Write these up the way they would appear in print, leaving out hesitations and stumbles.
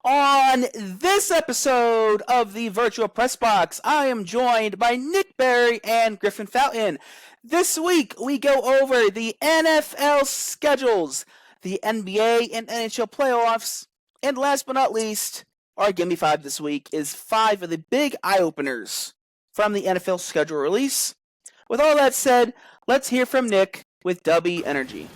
On this episode of the Virtual Press Box, I am joined by Nick Berry and Griffin Fountain. This week, we go over the NFL schedules, the NBA and NHL playoffs, and last but not least, our Gimme 5 this week is 5 of the big eye-openers from the NFL schedule release. With all that said, let's hear from Nick with W Energy.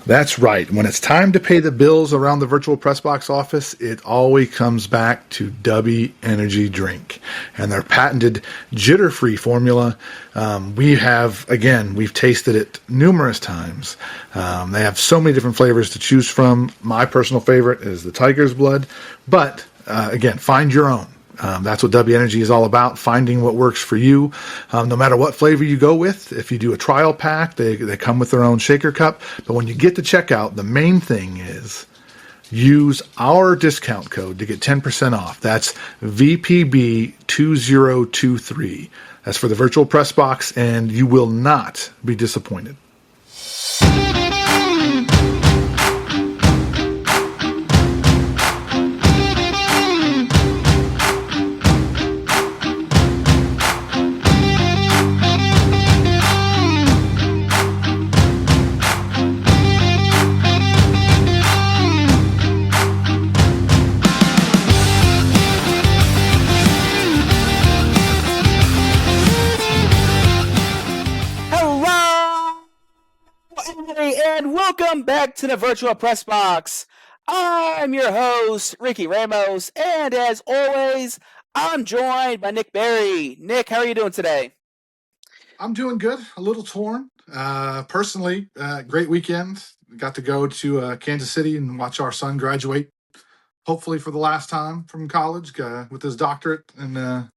That's right. When it's time to pay the bills around the Virtual Press Box office, it always comes back to W Energy Drink and their patented jitter-free formula. We've tasted it numerous times. They have so many different flavors to choose from. My personal favorite is the Tiger's Blood, but again, find your own. That's what W Energy is all about, finding what works for you. No matter what flavor you go with, if you do a trial pack, they come with their own shaker cup. But when you get to checkout, the main thing is use our discount code to get 10% off. That's VPB2023. That's for the Virtual Press Box, and you will not be disappointed. And welcome back to the Virtual Press Box. I'm your host, Ricky Ramos, and as always, I'm joined by Nick Berry. Nick, how are you doing today? I'm doing good. A little torn. Personally, great weekend. Got to go to Kansas City and watch our son graduate, hopefully for the last time from college with his doctorate in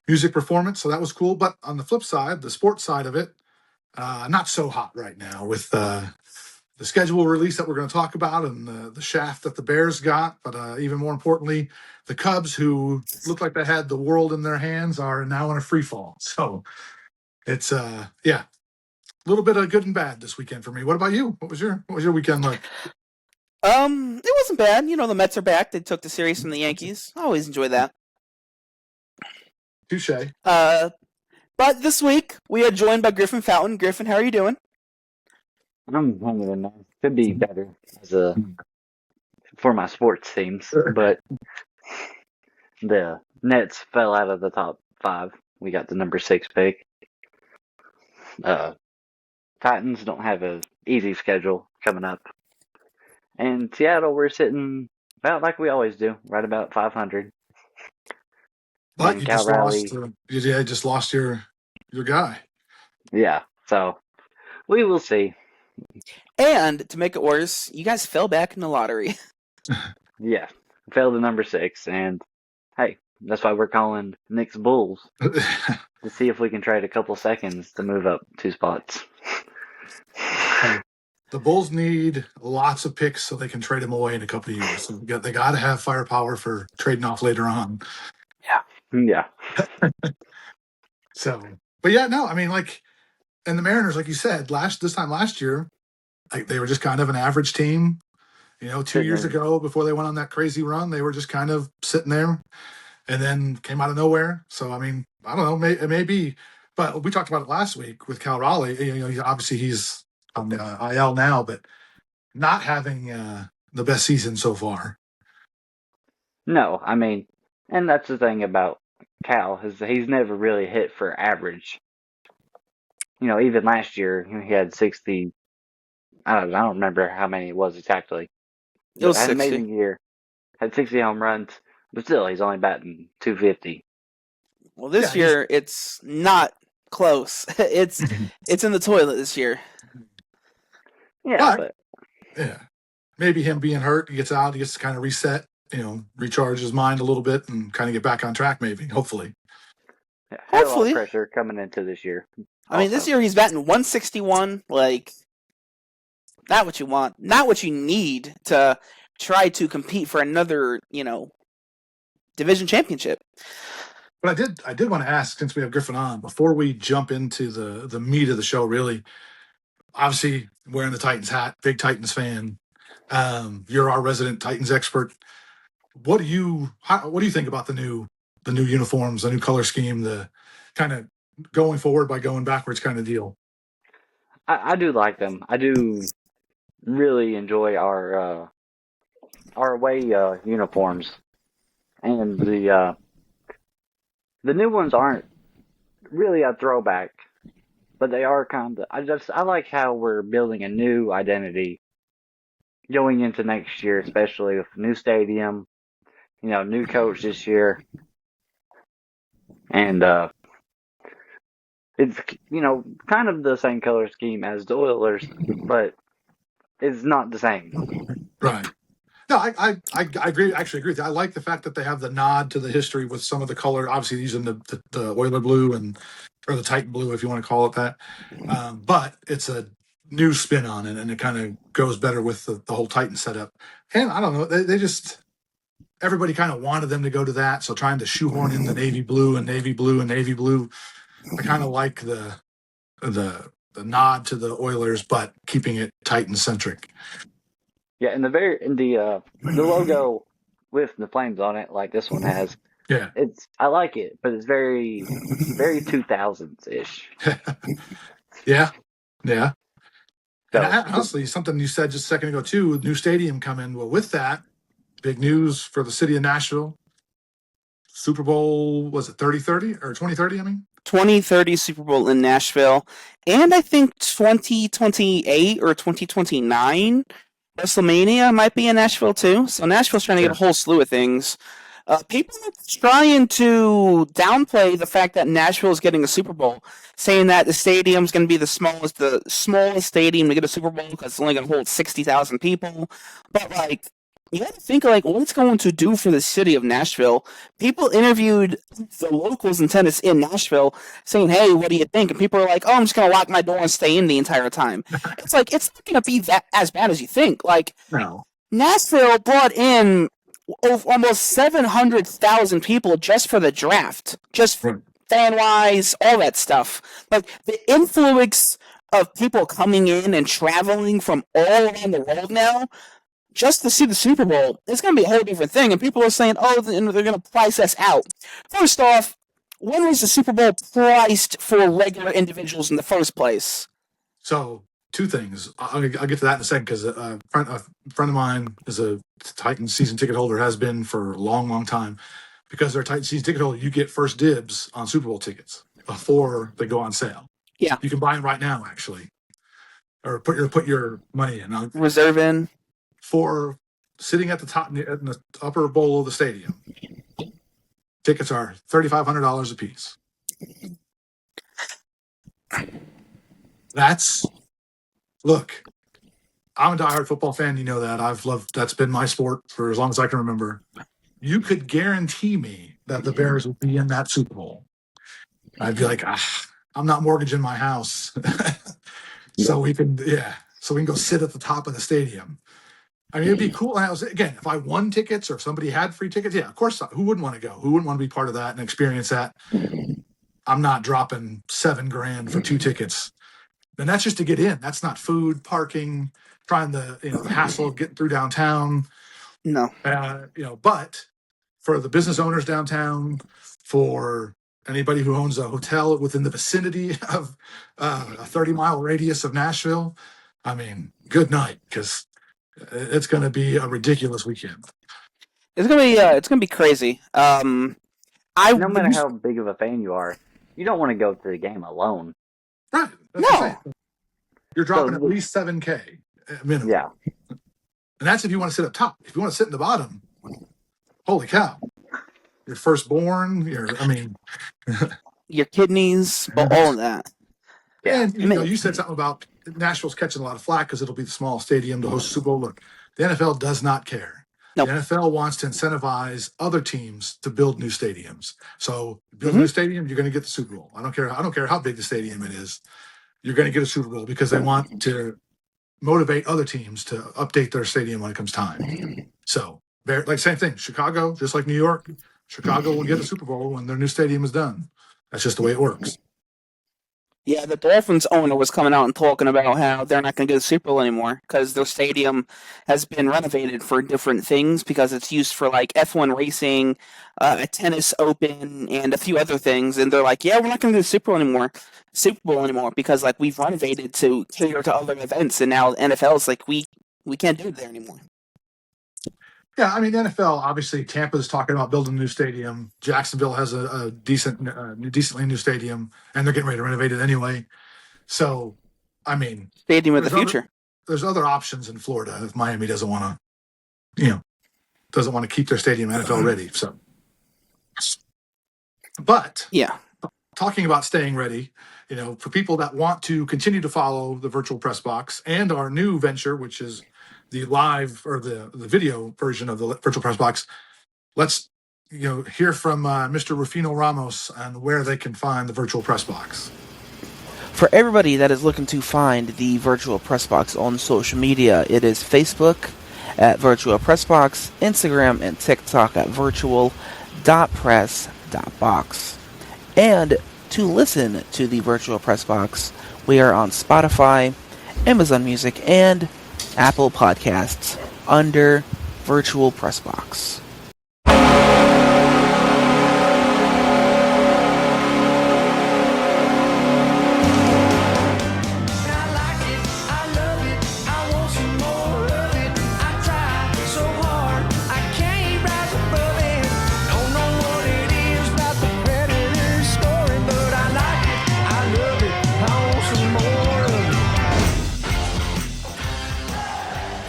music performance. So that was cool. But on the flip side, the sports side of it, not so hot right now with the schedule release that we're going to talk about and the shaft that the Bears got. But even more importantly, the Cubs, who looked like they had the world in their hands, are now in a free fall. So it's a little bit of good and bad this weekend for me. What about you? What was your weekend like? It wasn't bad. You know, the Mets are back. They took the series from the Yankees. I always enjoy that. Touche. But this week, we are joined by Griffin Fountain. Griffin, how are you doing? I'm hanging in there. Could be better for my sports teams, but the Nets fell out of the top 5. We got the number 6 pick. Titans don't have an easy schedule coming up. And Seattle, we're sitting about like we always do, right about 500. But you just lost your guy. Yeah, so we will see. And to make it worse, you guys fell back in the lottery. Yeah, fell to number 6, and hey, that's why we're calling Nick's Bulls to see if we can trade a couple seconds to move up 2 spots. The Bulls need lots of picks so they can trade him away in a couple of years. So they got to have firepower for trading off later on. Yeah. So, but yeah, no, I mean, like, and the Mariners, like you said, this time last year, like they were just kind of an average team. You know, 2 years ago, before they went on that crazy run, they were just kind of sitting there, and then came out of nowhere. So, I mean, I don't know, it may be, but we talked about it last week with Cal Raleigh. You know, he's on the IL now, but not having the best season so far. No, I mean, and that's the thing about Cal, is he's never really hit for average. You know, even last year he had 60. I don't remember how many it was exactly. It was had 60. an amazing year. Had 60 home runs, but still, he's only batting .250. Well, this year it's not close. It's in the toilet this year. Yeah, but maybe him being hurt, he gets out, he gets to kind of reset, recharge his mind a little bit and kind of get back on track. Maybe, hopefully. Yeah, had a lot of pressure coming into this year. I mean, this year he's batting 161. Like, not what you want, not what you need to try to compete for another, division championship. But I did want to ask, since we have Griffin on, before we jump into the meat of the show, really, obviously wearing the Titans hat, big Titans fan. You're our resident Titans expert. what do you think about the new uniforms, the new color scheme, the kind of going forward by going backwards kind of deal? I do like them. I do really enjoy our away uniforms, and the new ones aren't really a throwback, but they are kind of. I like how we're building a new identity going into next year, especially with new stadium, new coach this year, and it's kind of the same color scheme as the Oilers, but it's not the same. Right. No, I agree. Actually, agree with you. I like the fact that they have the nod to the history with some of the color. Obviously, using the Oiler blue or the Titan blue, if you want to call it that. But it's a new spin on it, and it kind of goes better with the whole Titan setup. And I don't know, they just everybody kind of wanted them to go to that, so trying to shoehorn in the navy blue and navy blue and navy blue. I kind of like the nod to the Oilers, but keeping it Titan centric. Yeah, and the logo with the flames on it, like this one has. Yeah, I like it, but it's very 2000s ish. yeah. So, And honestly, something you said just a second ago too, new stadium coming. Well, with that, big news for the city of Nashville. Super Bowl, was it 3030 or 2030? I mean, 2030 Super Bowl in Nashville, and I think 2028 or 2029 WrestleMania might be in Nashville too. So Nashville's trying to get a whole slew of things. People are trying to downplay the fact that Nashville is getting a Super Bowl, saying that the stadium's going to be the smallest stadium to get a Super Bowl because it's only going to hold 60,000 people. But like, you got to think like what it's going to do for the city of Nashville. People interviewed the locals in tennis in Nashville, saying, "Hey, what do you think?" And people are like, "Oh, I'm just going to lock my door and stay in the entire time." It's like it's not going to be that as bad as you think. Like, no. Nashville brought in almost 700,000 people just for the draft, just fan-wise, all that stuff. Like, the influx of people coming in and traveling from all around the world now just to see the Super Bowl, it's going to be a whole different thing. And people are saying, oh, they're going to price us out. First off, when was the Super Bowl priced for regular individuals in the first place? So, two things. I'll get to that in a second because a friend of mine is a Titan season ticket holder, has been for a long, long time. Because they're a Titan season ticket holder, you get first dibs on Super Bowl tickets before they go on sale. Yeah. You can buy them right now, actually. Or put your money in. Reserve in. For sitting at the top in the upper bowl of the stadium. Tickets are $3,500 a piece. Look, I'm a diehard football fan. You know that. That's been my sport for as long as I can remember. You could guarantee me that the Bears would be in that Super Bowl. I'd be like, I'm not mortgaging my house. So we can go sit at the top of the stadium. I mean, it'd be cool. And again, if I won tickets or if somebody had free tickets, yeah, of course, who wouldn't want to go? Who wouldn't want to be part of that and experience that? I'm not dropping $7,000 for 2 tickets. And that's just to get in. That's not food, parking, trying the hassle of getting through downtown. No. But for the business owners downtown, for anybody who owns a hotel within the vicinity of a 30-mile radius of Nashville, I mean, good night, because it's going to be a ridiculous weekend. It's gonna be crazy. No matter how big of a fan you are, you don't want to go to the game alone. Right. No. You're dropping at least $7,000 minimum. Yeah. And that's if you want to sit up top. If you want to sit in the bottom, holy cow. Your firstborn, your kidneys, all of that. Yeah. And you said something about Nashville's catching a lot of flack because it'll be the small stadium to host Super Bowl. Look, the NFL does not care. Nope. The NFL wants to incentivize other teams to build new stadiums. So build a new stadium, you're going to get the Super Bowl. I don't care how big the stadium it is. You're going to get a Super Bowl because they want to motivate other teams to update their stadium when it comes time. So, like same thing. Chicago, just like New York, Chicago will get a Super Bowl when their new stadium is done. That's just the way it works. Yeah, the Dolphins owner was coming out and talking about how they're not going to go to the Super Bowl anymore because their stadium has been renovated for different things because it's used for like F1 racing, a tennis open, and a few other things. And they're like, yeah, we're not going to do the Super Bowl anymore because like we've renovated to cater to other events, and now NFL is like we can't do it there anymore. Yeah, I mean, NFL, obviously, Tampa's talking about building a new stadium. Jacksonville has a decently new stadium, and they're getting ready to renovate it anyway. So, I mean, Stadium of the there's other, future. there's other options in Florida if Miami doesn't want to keep their stadium NFL ready. So, but Yeah. talking about staying ready, for people that want to continue to follow the virtual press box and our new venture, which is the live or the video version of the virtual press box, let's hear from Mr. Rufino Ramos on where they can find the virtual press box. For everybody that is looking to find the virtual press box on social media, it is Facebook at virtual press box, Instagram and TikTok at virtual.press.box. And to listen to the virtual press box, we are on Spotify, Amazon Music, and Apple Podcasts under Virtual Press Box.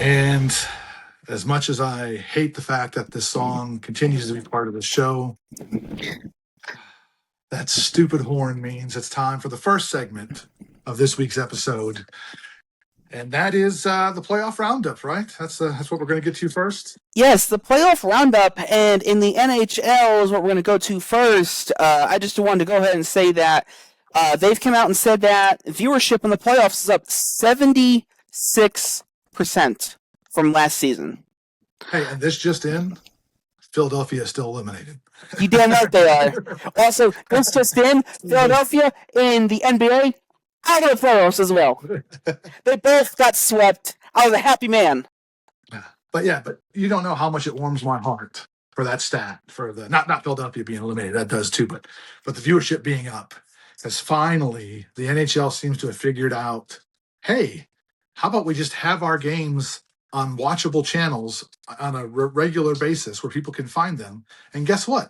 And as much as I hate the fact that this song continues to be part of the show, that stupid horn means it's time for the first segment of this week's episode. And that is the playoff roundup, right? That's what we're going to get to first. Yes, the playoff roundup, and in the NHL is what we're going to go to first. I just wanted to go ahead and say that they've come out and said that viewership in the playoffs is up 76% from last season. Hey, and this just in, Philadelphia is still eliminated. You damn right they are. Also, this just in, Philadelphia in the NBA out of the playoffs as well. They both got swept. I was a happy man. But you don't know how much it warms my heart for that stat, for the not Philadelphia being eliminated. That does too, but the viewership being up, because finally the NHL seems to have figured out, hey, how about we just have our games on watchable channels on a regular basis where people can find them? And guess what?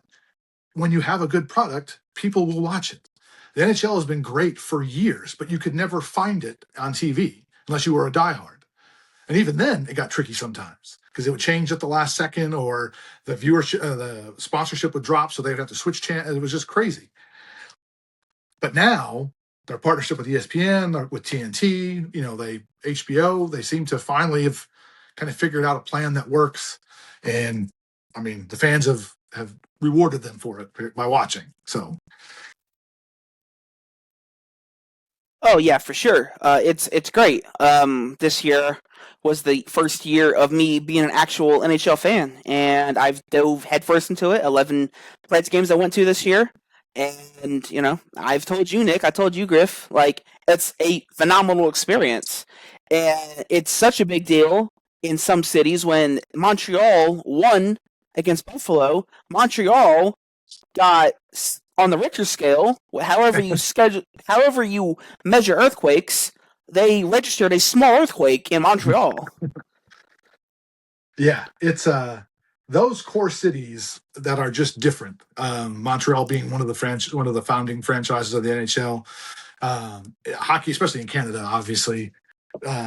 When you have a good product, people will watch it. The NHL has been great for years, but you could never find it on TV unless you were a diehard. And even then, it got tricky sometimes because it would change at the last second, or the viewership, the sponsorship would drop, so they'd have to switch channel. It was just crazy. But now, their partnership with ESPN, with TNT, HBO, they seem to finally have kind of figured out a plan that works. And I mean, the fans have rewarded them for it by watching. So. Oh yeah, for sure. It's great. This year was the first year of me being an actual NHL fan, and I've dove headfirst into it. 11 Preds games I went to this year, and I've told you, Nick, I told you, Griff, like it's a phenomenal experience, and it's such a big deal in some cities when Montreal won against Buffalo. Montreal got on the Richter scale, however you measure earthquakes, they registered a small earthquake in Montreal. Yeah, it's those core cities that are just different. Montreal being one of the founding franchises of the NHL. Hockey, especially in Canada, obviously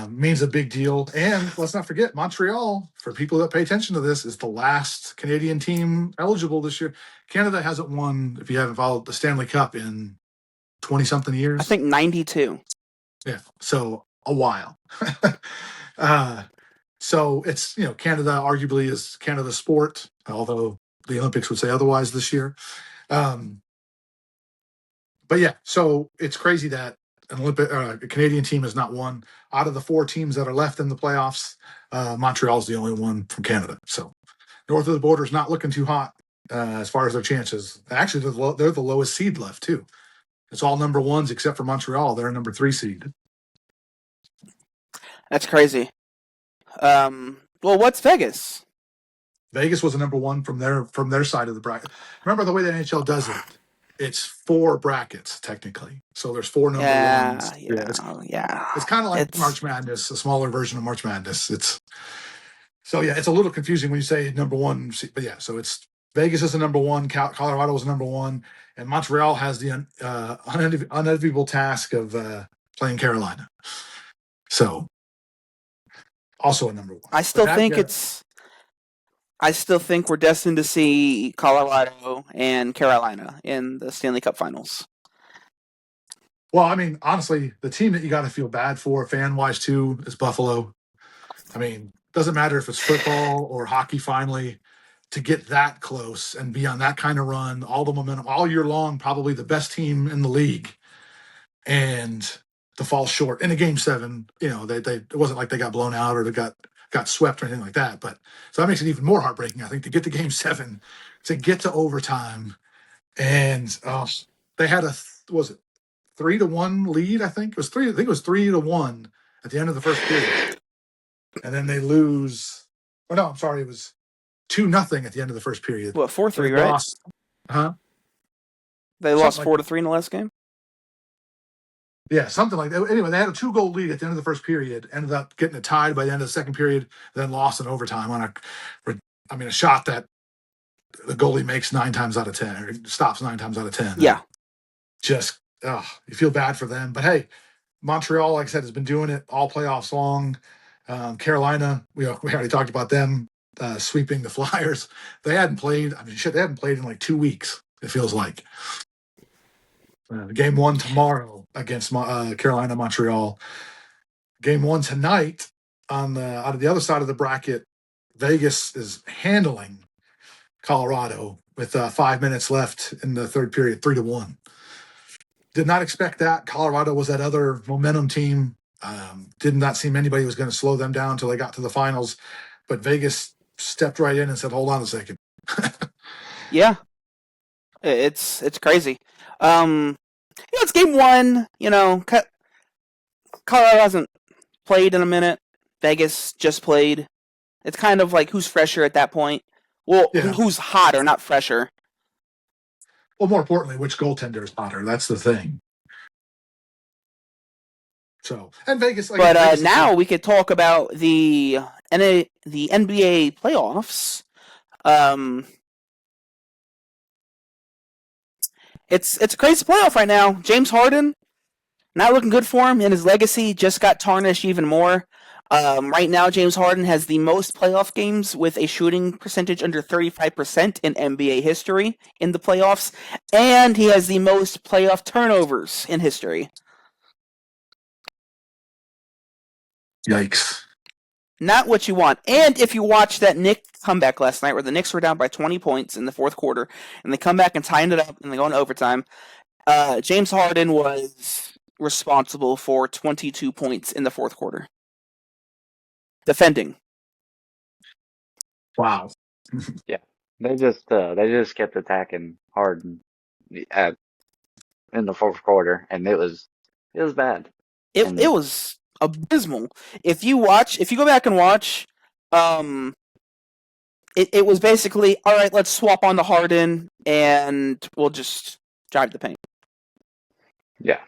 means a big deal. And let's not forget, Montreal, for people that pay attention to this, is the last Canadian team eligible this year. Canada hasn't won, if you haven't followed, the Stanley Cup in 20-something years. I think 92. Yeah, so a while. So it's, Canada arguably is Canada's sport, although the Olympics would say otherwise this year. But yeah, so it's crazy that a Canadian team has not won. Out of the 4 teams that are left in the playoffs, Montreal is the only one from Canada. So north of the border is not looking too hot as far as their chances. Actually, they're the lowest seed left too. It's all number ones except for Montreal. They're a number 3 seed. That's crazy. Well, what's Vegas? Vegas was a number 1 from their side of the bracket. Remember the way the NHL does it? It's 4 brackets technically, so there's 4 number ones. It's kind of like March Madness, a smaller version of March Madness. It's a little confusing when you say number 1, but yeah, so it's Vegas is the number 1, Colorado is number 1, and Montreal has the unenviable task of playing Carolina. So also a number 1. I still think we're destined to see Colorado and Carolina in the Stanley Cup Finals. Well, I mean, honestly, the team that you got to feel bad for, fan-wise too, is Buffalo. I mean, doesn't matter if it's football or hockey. Finally, to get that close and be on that kind of run, all the momentum, all year long, probably the best team in the league, and to fall short in a Game 7. It wasn't like they got blown out or they got swept or anything like that. But so that makes it even more heartbreaking, I think, to get to Game 7, to get to overtime, and they had 3-1 lead. I think it was 3-1 at the end of the first period, and then they lose. Oh no, I'm sorry, it was 2-0 at the end of the first period. What, 4-3, right? Lost, huh? They lost 4-3 in the last game. Yeah, something like that. Anyway, they had a 2-goal lead at the end of the first period, ended up getting it tied by the end of the second period, then lost in overtime on a shot that the goalie makes 9 times out of 10, or stops 9 times out of 10. Yeah. Just, you feel bad for them. But hey, Montreal, like I said, has been doing it all playoffs long. Carolina, we already talked about them sweeping the Flyers. They hadn't played in like 2 weeks, it feels like. Game 1 tomorrow against Carolina, Montreal. Game 1 tonight out of the other side of the bracket. Vegas is handling Colorado with 5 minutes left in the third period, 3-1. Did not expect that. Colorado was that other momentum team. Did not seem anybody was going to slow them down until they got to the finals. But Vegas stepped right in and said, "Hold on a second." Yeah, it's crazy. It's Game 1. Colorado hasn't played in a minute. Vegas just played. It's kind of like who's fresher at that point. Well, yeah. Who's hotter, not fresher. Well, more importantly, which goaltender is hotter? That's the thing. So, and Vegas. But now we could talk about the NBA playoffs. It's a crazy playoff right now. James Harden, not looking good for him, and his legacy just got tarnished even more. Right now, James Harden has the most playoff games with a shooting percentage under 35% in NBA history in the playoffs, and he has the most playoff turnovers in history. Yikes. Not what you want. And if you watch that Knicks comeback last night where the Knicks were down by 20 points in the fourth quarter, and they come back and tighten it up, and they go into overtime, James Harden was responsible for 22 points in the fourth quarter. Defending. Wow. Yeah. They just kept attacking Harden in the fourth quarter, and it was bad. It was abysmal. If you go back and watch, it was basically, all right, let's swap on the Harden and we'll just drive the paint. Yeah.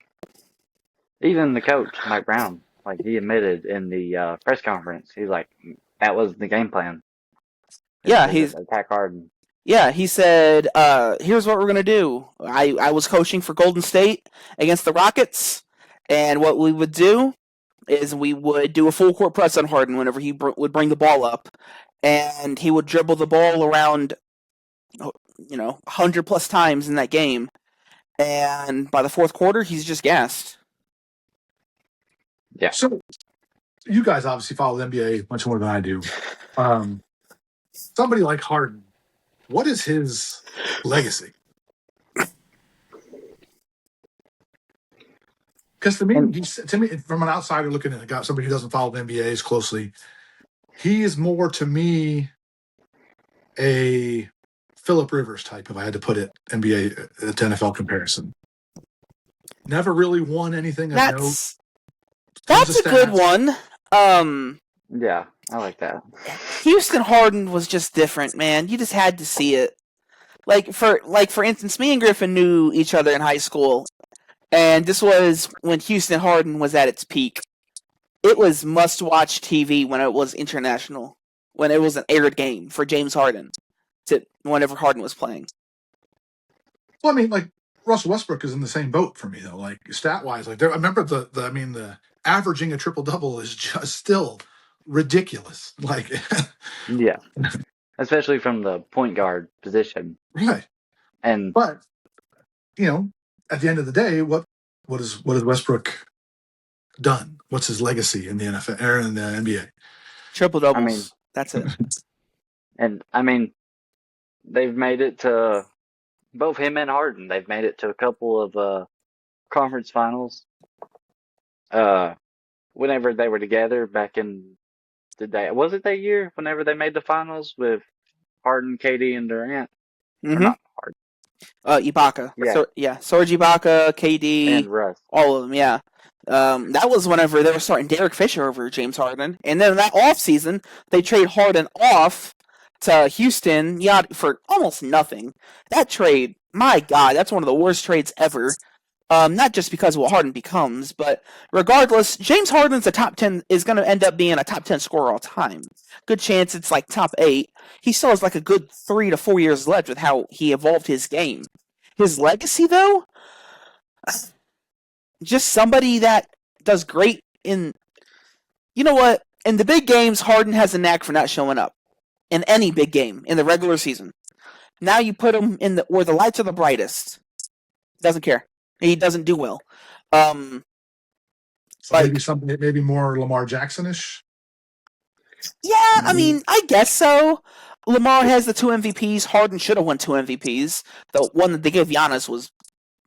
Even the coach, Mike Brown, he admitted in the press conference, he's like, that was the game plan. Yeah, he's attack Harden. Yeah, he said, here's what we're going to do. I was coaching for Golden State against the Rockets, and what we would do is we would do a full court press on Harden whenever he would bring the ball up, and he would dribble the ball around, 100 plus times in that game, and by the fourth quarter, he's just gassed. Yeah. So, you guys obviously follow the NBA much more than I do. Somebody like Harden, what is his legacy? Because to me, from an outsider looking at it, somebody who doesn't follow the NBA as closely, he is more to me a Phillip Rivers type, if I had to put it NBA to NFL comparison. Never really won anything of note. That's a good one. Yeah, I like that. Houston Harden was just different, man. You just had to see it. For instance, me and Griffin knew each other in high school, and this was when Houston Harden was at its peak. It was must-watch TV when it was international, when it was an aired game for James Harden, whenever Harden was playing. Well, I mean, like Russell Westbrook is in the same boat for me though. Like stat-wise, like I remember the averaging a triple-double is just still ridiculous. Like, Yeah, especially from the point guard position. right. And But at the end of the day, what has Westbrook done? What's his legacy in the NFL or in the NBA? Triple doubles. I mean, that's it. And they've made it to both him and Harden. They've made it to a couple of conference finals. Whenever they were together back in the day, was it that year? Whenever they made the finals with Harden, KD, and Durant, or Mm-hmm. not Harden, Ibaka. Yeah. Serge Ibaka, KD, and Russ. all of them. Yeah. That was whenever they were starting Derek Fisher over James Harden, and then that offseason, they trade Harden off to Houston, for almost nothing. That trade, my God, that's one of the worst trades ever. Not just because of what Harden becomes, but regardless, James Harden's is going to end up being a top 10 scorer all time. Good chance it's like top 8. He still has like a good 3 to 4 years left with how he evolved his game. His legacy, though, just somebody that does great in... You know what? In the big games, Harden has a knack for not showing up. In any big game, in the regular season. Now you put him in where the lights are the brightest. Doesn't care. He doesn't do well. So maybe more Lamar Jackson-ish? Yeah, I mean, I guess so. Lamar has the 2 MVPs. Harden should have won 2 MVPs. The one that they gave Giannis was,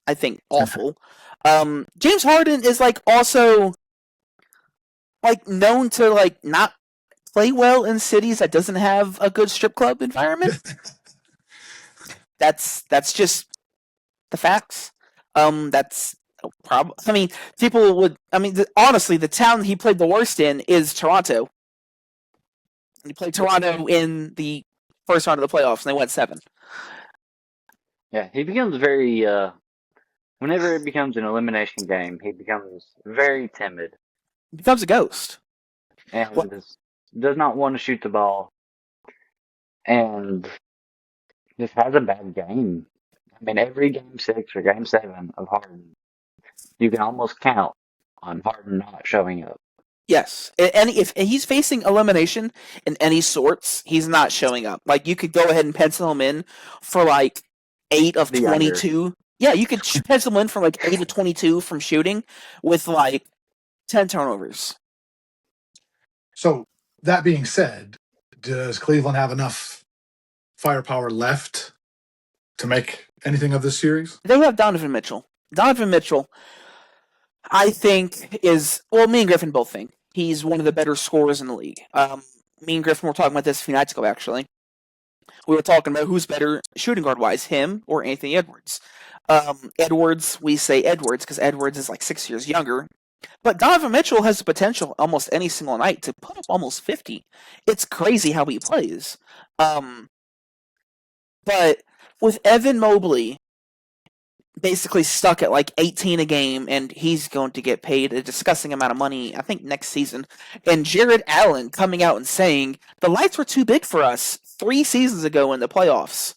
I think, awful. James Harden is also known to not play well in cities that doesn't have a good strip club environment. That's just the facts. That's a problem. I mean, people would. I mean, honestly, the town he played the worst in is Toronto. He played Toronto in the first round of the playoffs, and they went 7. Yeah, he becomes very. Whenever it becomes an elimination game, he becomes very timid. He becomes a ghost. And does not want to shoot the ball. And just has a bad game. I mean, every game 6 or game 7 of Harden, you can almost count on Harden not showing up. Yes, and if he's facing elimination in any sorts, he's not showing up. You could go ahead and pencil him in for 8 of 22. Yeah, you could pencil him in for 8 of 22 from shooting with 10 turnovers. So that being said, does Cleveland have enough firepower left to make anything of this series? They have Donovan Mitchell. Donovan Mitchell, I think, me and Griffin both think he's one of the better scorers in the league. Me and Griffin were talking about this a few nights ago, actually. We were talking about who's better shooting guard-wise, him or Anthony Edwards. Edwards, we say Edwards because Edwards is 6 years younger. But Donovan Mitchell has the potential almost any single night to put up almost 50. It's crazy how he plays. But with Evan Mobley basically stuck at 18 a game, and he's going to get paid a disgusting amount of money, I think, next season, and Jared Allen coming out and saying, the lights were too big for us 3 seasons ago in the playoffs.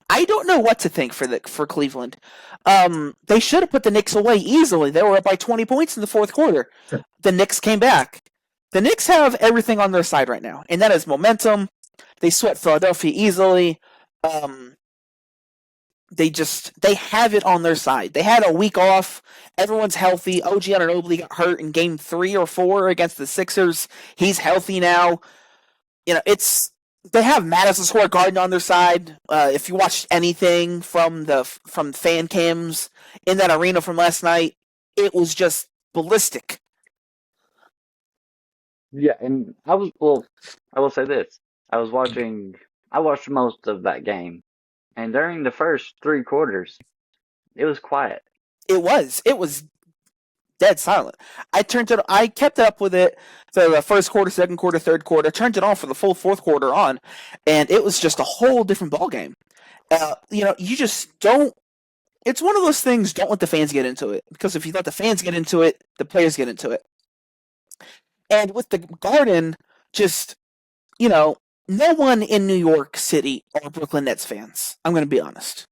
I don't know what to think for Cleveland. They should have put the Knicks away easily. They were up by 20 points in the fourth quarter. Sure. The Knicks came back. The Knicks have everything on their side right now, and that is momentum. They swept Philadelphia easily. They have it on their side. They had a week off. Everyone's healthy. OG Anunoby got hurt in game 3 or 4 against the Sixers. He's healthy now. They have Madison Square Garden on their side. If you watched anything from fan cams in that arena from last night, it was just ballistic. Yeah, and I will say this. I watched most of that game. And during the first 3 quarters, it was quiet. It was dead silent. I kept up with it for the first quarter, second quarter, third quarter. Turned it on for the full fourth quarter on, and it was just a whole different ball game. You just don't. It's one of those things. Don't let the fans get into it, because if you let the fans get into it, the players get into it. And with the Garden, just no one in New York City are Brooklyn Nets fans. I'm going to be honest.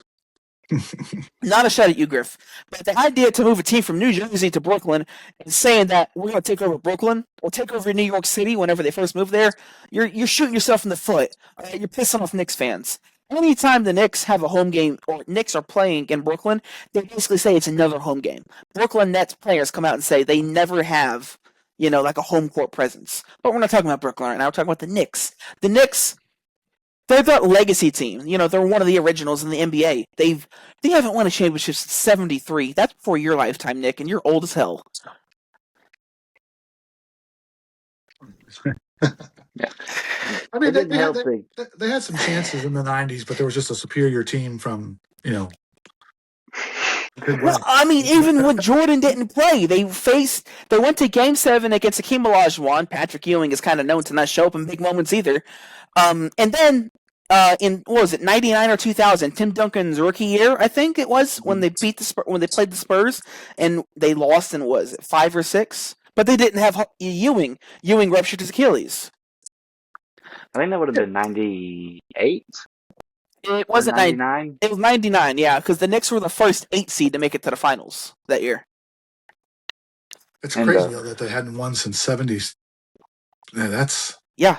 Not a shot at you, Griff, but the idea to move a team from New Jersey to Brooklyn and saying that we're going to take over Brooklyn or take over New York City whenever they first move there, you're shooting yourself in the foot. You're pissing off Knicks fans. Anytime the Knicks have a home game or Knicks are playing in Brooklyn, they basically say it's another home game. Brooklyn Nets players come out and say they never have, like a home court presence. But we're not talking about Brooklyn right now. We're talking about the Knicks. The Knicks, they're that legacy team. They're one of the originals in the NBA. They haven't won a championship since '73. That's before your lifetime, Nick, and you're old as hell. Yeah. I mean, It didn't help they had some chances in the '90s, but there was just a superior team from Well, I mean, even when Jordan didn't play, they went to Game 7 against Hakeem Olajuwon. Patrick Ewing is kind of known to not show up in big moments either. And then in what was it, '99 or 2000, Tim Duncan's rookie year, I think it was, when they played the Spurs, and they lost in, was it 5 or 6? But they didn't have Ewing. Ewing ruptured his Achilles. I think that would have been 98. It wasn't 99. It was 99, yeah, because the Knicks were the first 8 seed to make it to the finals that year. It's crazy though that they hadn't won since '70s. Yeah.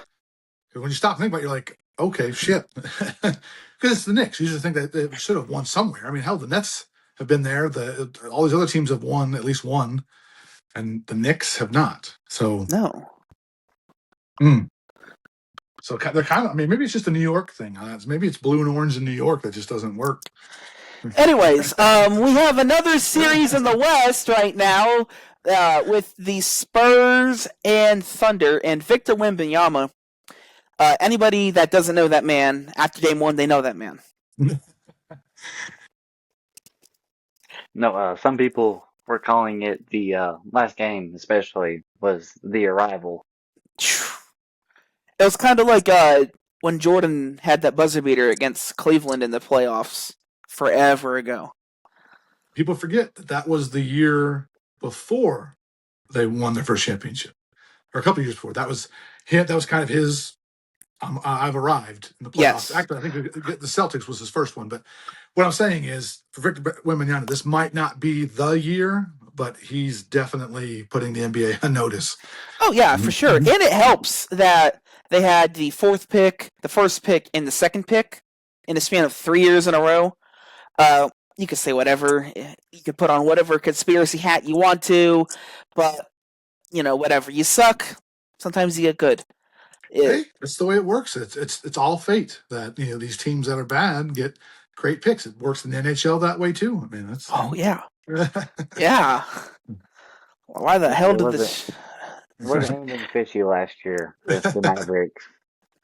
When you stop thinking about it, you're like, okay, shit. Because it's the Knicks. You usually think that they should have won somewhere. I mean, hell, the Nets have been there. All these other teams have won at least one, and the Knicks have not. So no. So they're kind of. I mean, maybe it's just a New York thing. Maybe it's blue and orange in New York that just doesn't work. Anyways, we have another series in the West right now with the Spurs and Thunder and Victor Wembanyama. Anybody that doesn't know that man, after game 1, they know that man. No, some people were calling it the last game, especially, was the arrival. It was kind of like when Jordan had that buzzer beater against Cleveland in the playoffs forever ago. People forget that was the year before they won their first championship, or a couple of years before. That was kind of his. I've arrived in the playoffs. Yes. Actually, I think the Celtics was his first one. But what I'm saying is, for Victor Wembanyama, this might not be the year, but he's definitely putting the NBA on notice. Oh yeah, for sure. And it helps that they had the 4th pick, the 1st pick, and the 2nd pick in a span of 3 years in a row. You could say whatever. You could put on whatever conspiracy hat you want to, but whatever. You suck. Sometimes you get good. Hey, that's the way it works. It's all fate that these teams that are bad get great picks. It works in the NHL that way too. I mean, that's. Oh yeah, yeah. Why the hell did this? Wasn't anything fishy last year with the Mavericks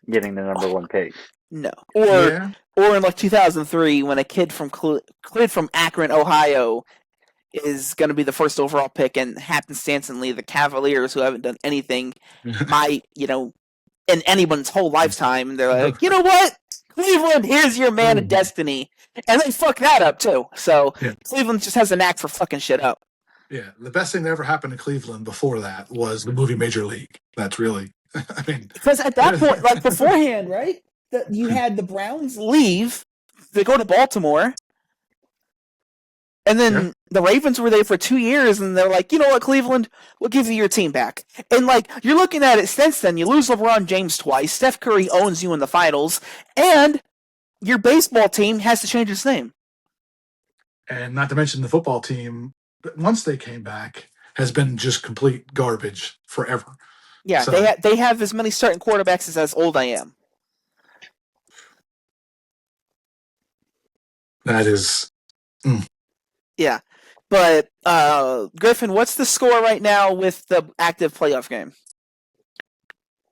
getting the number 1 pick? No, or in like 2003 when a kid from Akron, Ohio, is going to be the first overall pick, and happenstancely the Cavaliers, who haven't done anything, in anyone's whole lifetime, they're like, you know what, Cleveland, here's your man of destiny, and they fuck that up too. So Cleveland just has a knack for fucking shit up. Yeah, the best thing that ever happened to Cleveland before that was the movie Major League. That's really, I mean, because at that point, like beforehand, right? You had the Browns leave, they go to Baltimore, and then the Ravens were there for 2 years, and they're like, you know what, Cleveland, we'll give you your team back. And like, you're looking at it since then, you lose LeBron James twice, Steph Curry owns you in the finals, and your baseball team has to change its name. And not to mention the football team, once they came back, has been just complete garbage forever. Yeah, so, they have as many starting quarterbacks as old I am. That is... Yeah, but Griffin, what's the score right now with the active playoff game?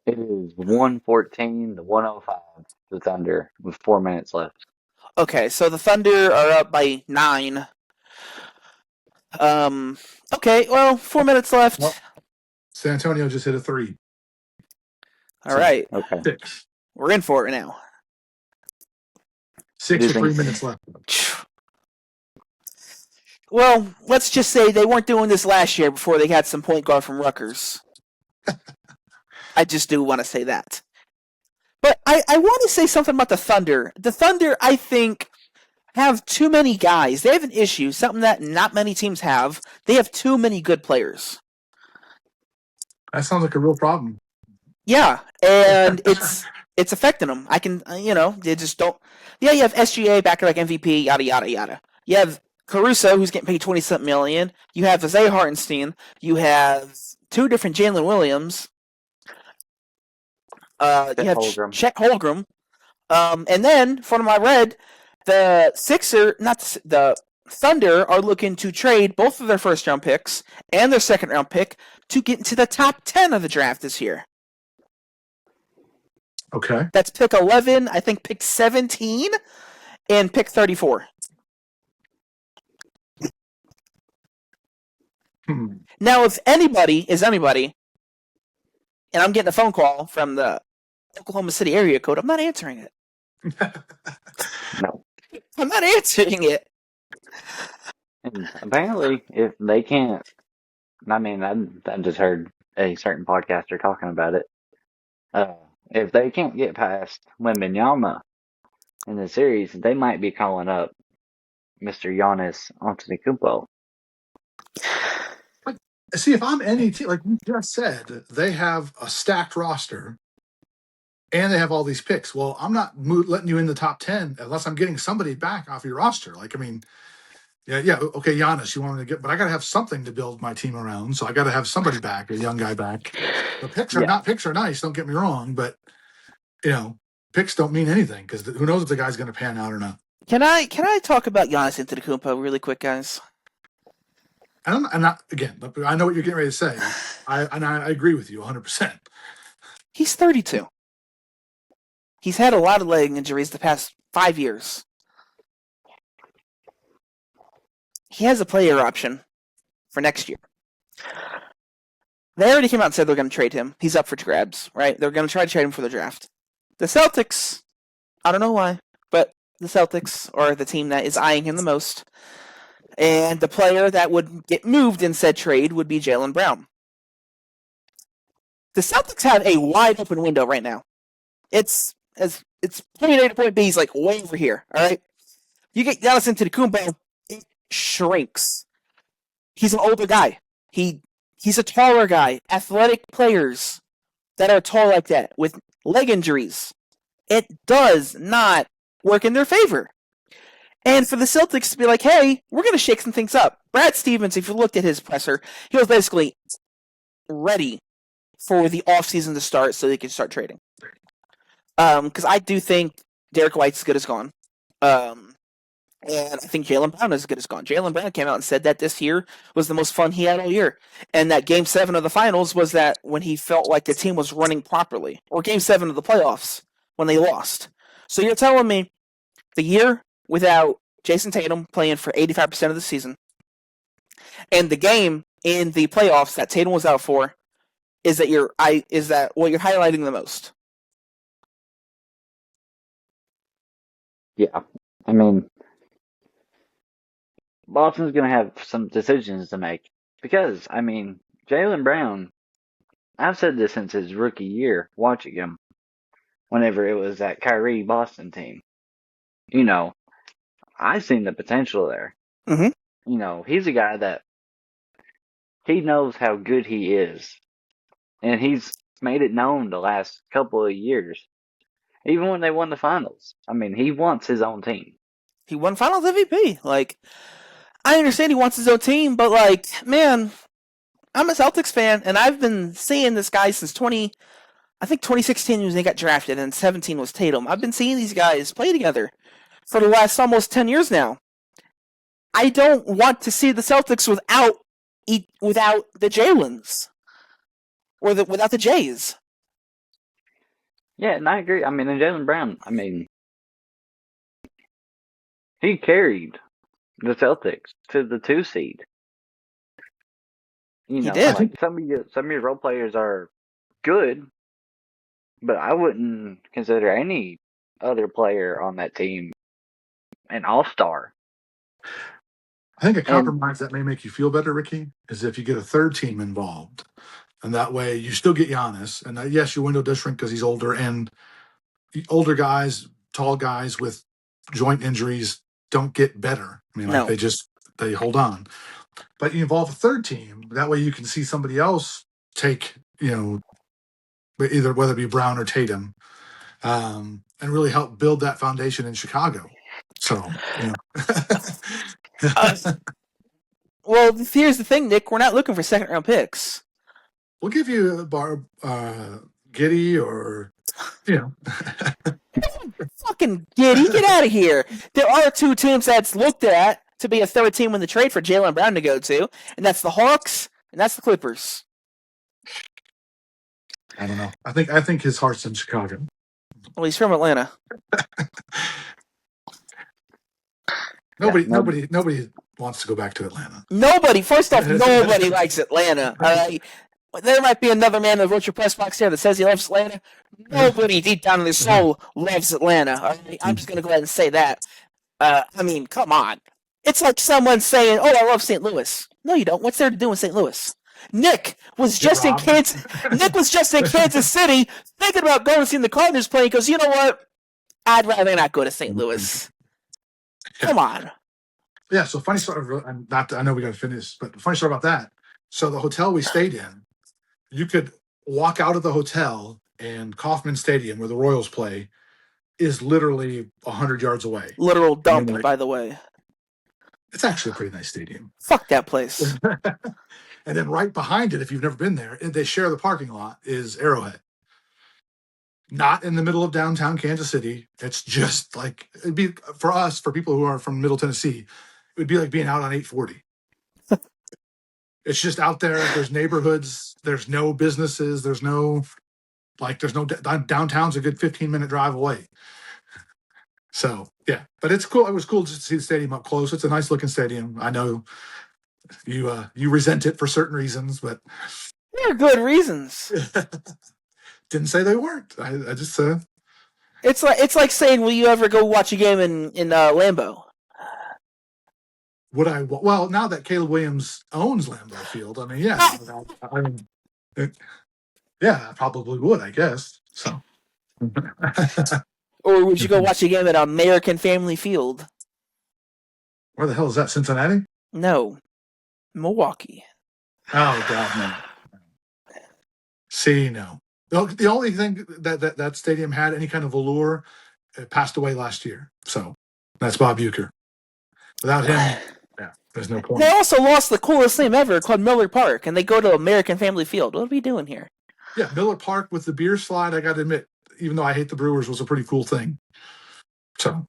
It is 114 to 105. The Thunder with 4 minutes left. Okay, so the Thunder are up by 9. Okay, well, 4 minutes left. Well, San Antonio just hit a 3. All right, Okay. 6. we're in for it now. 6 Do you with 3 think- minutes left. Well, let's just say they weren't doing this last year before they got some point guard from Rutgers. I just do want to say that. But I want to say something about the Thunder. The Thunder, I think, have too many guys. They have an issue, something that not many teams have. They have too many good players. That sounds like a real problem. Yeah, and it's affecting them. I can, they just don't. Yeah, you have SGA back like MVP, yada yada yada. You have Caruso, who's getting paid $20-something million. You have Isaiah Hartenstein. You have 2 different Jalen Williams. You have Holmgren. Chet Holmgren. And then, from what I read, the Thunder are looking to trade both of their first-round picks and their second-round pick to get into the top 10 of the draft this year. Okay. That's pick 11, I think pick 17, and pick 34. Now, if anybody is anybody, and I'm getting a phone call from the Oklahoma City area code, I'm not answering it. No. I'm not answering it. And apparently, if they can't, I mean, I just heard a certain podcaster talking about it. If they can't get past Wembanyama in the series, they might be calling up Mr. Giannis Antetokounmpo. See, if I'm any team, like you just said, they have a stacked roster and they have all these picks. Well, I'm not letting you in the top 10 unless I'm getting somebody back off your roster. Like, I mean, yeah, okay, Giannis, you want me to get, but I got to have something to build my team around. So I got to have somebody back, a young guy back. The picks are nice. Don't get me wrong, but picks don't mean anything because who knows if the guy's going to pan out or not. Can I talk about Giannis Antetokounmpo really quick, guys? Again, I know what you're getting ready to say. I agree with you 100%. He's 32. He's had a lot of leg injuries the past 5 years. He has a player option for next year. They already came out and said they're going to trade him. He's up for grabs, right? They're going to try to trade him for the draft. The Celtics, I don't know why, but the Celtics are the team that is eyeing him the most. And the player that would get moved in said trade would be Jaylen Brown. The Celtics have a wide open window right now. It's point A to point B. He's like way over here. All right, you get Giannis Antetokounmpo, it shrinks. He's an older guy. He's a taller guy. Athletic players that are tall like that with leg injuries, it does not work in their favor. And for the Celtics to be like, hey, we're going to shake some things up. Brad Stevens, if you looked at his presser, he was basically ready for the offseason to start so they could start trading. Because I do think Derek White's as good as gone. And I think Jaylen Brown is as good as gone. Jaylen Brown came out and said that this year was the most fun he had all year. And that Game 7 of the finals was that when he felt like the team was running properly. Or Game 7 of the playoffs when they lost. So you're telling me the year without Jason Tatum playing for 85% of the season, and the game in the playoffs that Tatum was out for, is that what you're highlighting the most? Yeah, I mean, Boston's going to have some decisions to make because, I mean, Jaylen Brown, I've said this since his rookie year, watching him, whenever it was that Kyrie Boston team. I've seen the potential there. Mm-hmm. He's a guy that he knows how good he is. And he's made it known the last couple of years. Even when they won the finals. I mean, he wants his own team. He won finals MVP. Like, I understand he wants his own team, but like, man, I'm a Celtics fan, and I've been seeing this guy since 2016 when they got drafted, and 17 was Tatum. I've been seeing these guys play together for the last almost 10 years now. I don't want to see the Celtics without the Jaylens. Or without the Jays. Yeah, and I agree. I mean, and Jaylen Brown, I mean, he carried the Celtics to the 2 seed You He know, did. like some of your role players are good, but I wouldn't consider any other player on that team an all-star. I think a And compromise that may make you feel better, Ricky, is if you get a third team involved. And that way you still get Giannis. And yes, your window does shrink because he's older. And older guys, tall guys with joint injuries don't get better. I mean, like No. they hold on. But you involve a third team. That way you can see somebody else take, either whether it be Brown or Tatum, and really help build that foundation in Chicago. So, Well, here's the thing, Nick. We're not looking for second-round picks. we'll give you Giddy or, Fucking giddy. Get out of here. There are two teams that's looked at to be a third team in the trade for Jaylen Brown to go to, and that's the Hawks and that's the Clippers. I don't know. I think his heart's in Chicago. Well, he's from Atlanta. Nobody wants to go back to Atlanta. Nobody. First off, nobody likes Atlanta. All right. There might be another man in the virtual press box here that says he loves Atlanta. Nobody deep down in their soul loves Atlanta. All right? I'm just going to go ahead and say that. I mean, come on. It's like someone saying, "Oh, I love St. Louis." No, you don't. What's there to do in St. Louis? Nick was just in Kansas City thinking about going to see the Cardinals play because, you know what? I'd rather not go to St. Louis. Come on. Yeah, so funny story. I know we got to finish, but funny story about that. So the hotel we stayed in, you could walk out of the hotel, and Kauffman Stadium, where the Royals play, is literally 100 yards away. Literal dump, by the way. It's actually a pretty nice stadium. Fuck that place. And then right behind it, if you've never been there, they share the parking lot, is Arrowhead. Not in the middle of downtown Kansas City. It's just like, it'd be, for us, for people who are from Middle Tennessee, it would be like being out on 840. It's just out there. There's neighborhoods. There's no businesses. There's no downtown's a good 15-minute drive away. So, yeah. But it's cool. It was cool just to see the stadium up close. It's a nice looking stadium. I know you resent it for certain reasons, but there are good reasons. Didn't say they weren't. I just said it's like saying, will you ever go watch a game in Lambeau? Would I? Well, now that Caleb Williams owns Lambeau Field, I mean, yeah. I probably would, I guess. So. Or would you go watch a game at American Family Field? Where the hell is that? Cincinnati? No. Milwaukee. Oh, God, no. See, no. The only thing that stadium had any kind of allure, it passed away last year. So that's Bob Uecker. Without him, yeah, there's no point. They also lost the coolest name ever called Miller Park, and they go to American Family Field. What are we doing here? Yeah, Miller Park with the beer slide, I got to admit, even though I hate the Brewers, was a pretty cool thing. So.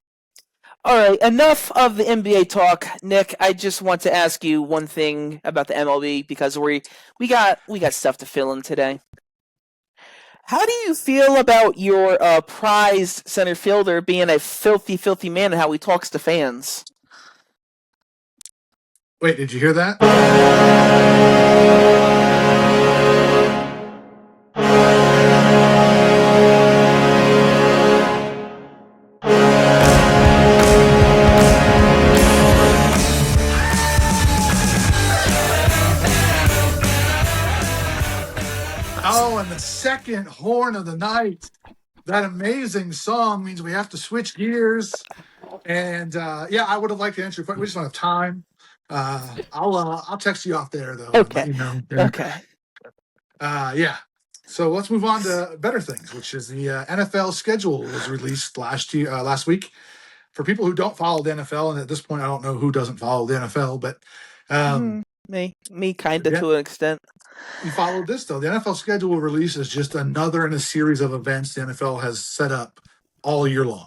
All right, enough of the NBA talk, Nick. I just want to ask you one thing about the MLB because we got stuff to fill in today. How do you feel about your prized center fielder being a filthy, filthy man and how he talks to fans? Wait, did you hear that? Oh, and the second horn of the night. That amazing song means we have to switch gears. And I would have liked to answer your question. We just don't have time. I'll text you off there though. Okay. Okay. So let's move on to better things, which is the NFL schedule was released last week. For people who don't follow the NFL, and at this point I don't know who doesn't follow the NFL, but me kind of to an extent. You followed this though. The NFL schedule release is just another in a series of events the NFL has set up all year long.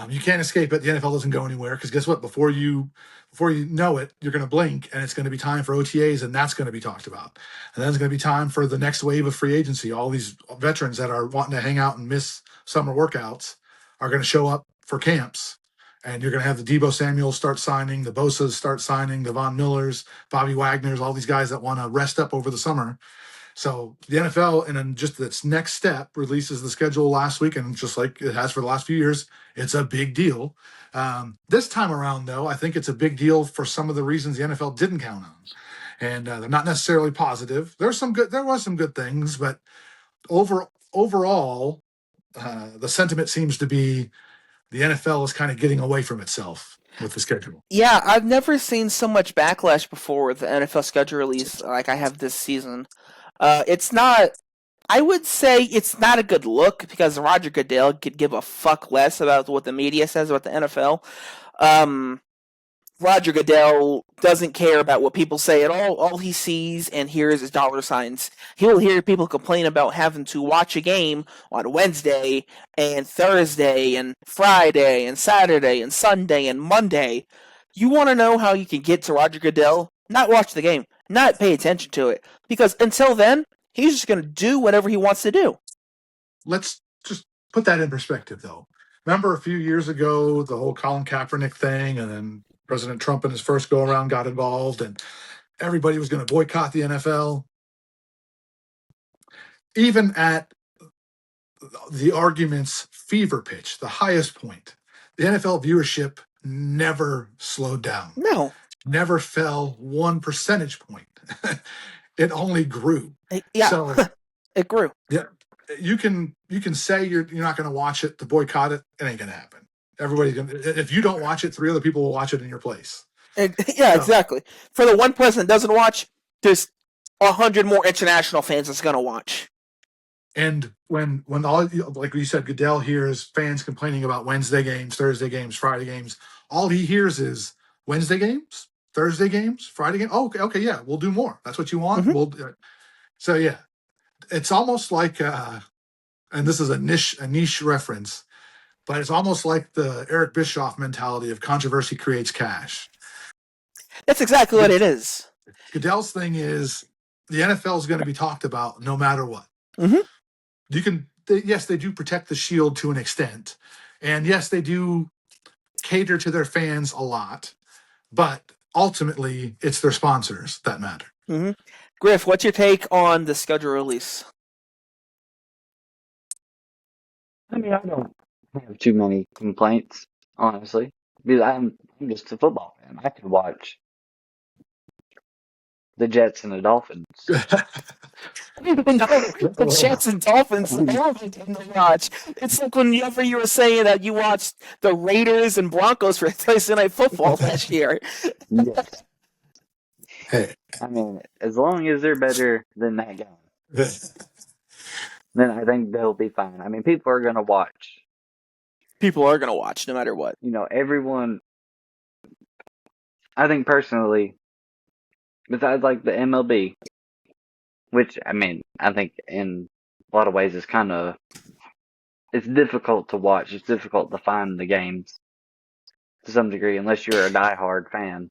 You can't escape it. The NFL doesn't go anywhere because guess what? Before you know it, you're going to blink and it's going to be time for OTAs and that's going to be talked about. And then it's going to be time for the next wave of free agency. All these veterans that are wanting to hang out and miss summer workouts are going to show up for camps And you're going to have the Debo Samuels start signing, the Bosa's start signing, the Von Millers, Bobby Wagner's, all these guys that want to rest up over the summer. So the NFL, and then just its next step, releases the schedule last week, and just like it has for the last few years, it's a big deal. This time around, though, I think it's a big deal for some of the reasons the NFL didn't count on, and they're not necessarily positive. There was some good things, but overall, the sentiment seems to be the NFL is kind of getting away from itself with the schedule. Yeah, I've never seen so much backlash before with the NFL schedule release like I have this season. It's not. I would say it's not a good look because Roger Goodell could give a fuck less about what the media says about the NFL. Roger Goodell doesn't care about what people say at all. All he sees and hears is dollar signs. He'll hear people complain about having to watch a game on Wednesday and Thursday and Friday and Saturday and Sunday and Monday. You want to know how you can get to Roger Goodell? Not watch the game, not pay attention to it. Because until then, he's just going to do whatever he wants to do. Let's just put that in perspective, though. Remember a few years ago, the whole Colin Kaepernick thing, and then President Trump in his first go-around got involved, and everybody was going to boycott the NFL. Even at the argument's fever pitch, the highest point, the NFL viewership never slowed down. No. Never fell 1 percentage point. It only grew. Yeah, so, it grew. Yeah, you can say you're not going to watch it, to boycott it. It ain't going to happen. Everybody's going to. If you don't watch it, 3 other people will watch it in your place. Yeah, exactly. For the one person that doesn't watch, there's 100 more international fans that's going to watch. And when all, like you said, Goodell hears fans complaining about Wednesday games, Thursday games, Friday games, all he hears is Wednesday games, Thursday games, Friday games. Oh, okay, yeah, we'll do more. That's what you want. Mm-hmm. So yeah, it's almost like, and this is a niche reference, but it's almost like the Eric Bischoff mentality of controversy creates cash. That's exactly what it is. Goodell's thing is the NFL is going to be talked about no matter what. Mm-hmm. Yes, they do protect the shield to an extent, and yes, they do cater to their fans a lot, but ultimately, it's their sponsors that matter. Mm-hmm. Griff, what's your take on the schedule release? I mean, I don't have too many complaints, honestly, because I'm just a football fan. I could watch the Jets and the Dolphins. The Jets and Dolphins, everybody didn't watch. It's like whenever you were saying that you watched the Raiders and Broncos for Thursday Night Football last year. Yes. Hey. I mean, as long as they're better than that guy, then I think they'll be fine. I mean, people are going to watch. People are going to watch no matter what. You know, everyone, I think personally, besides like the MLB, which, I mean, I think in a lot of ways it's difficult to watch. It's difficult to find the games to some degree, unless you're a diehard fan.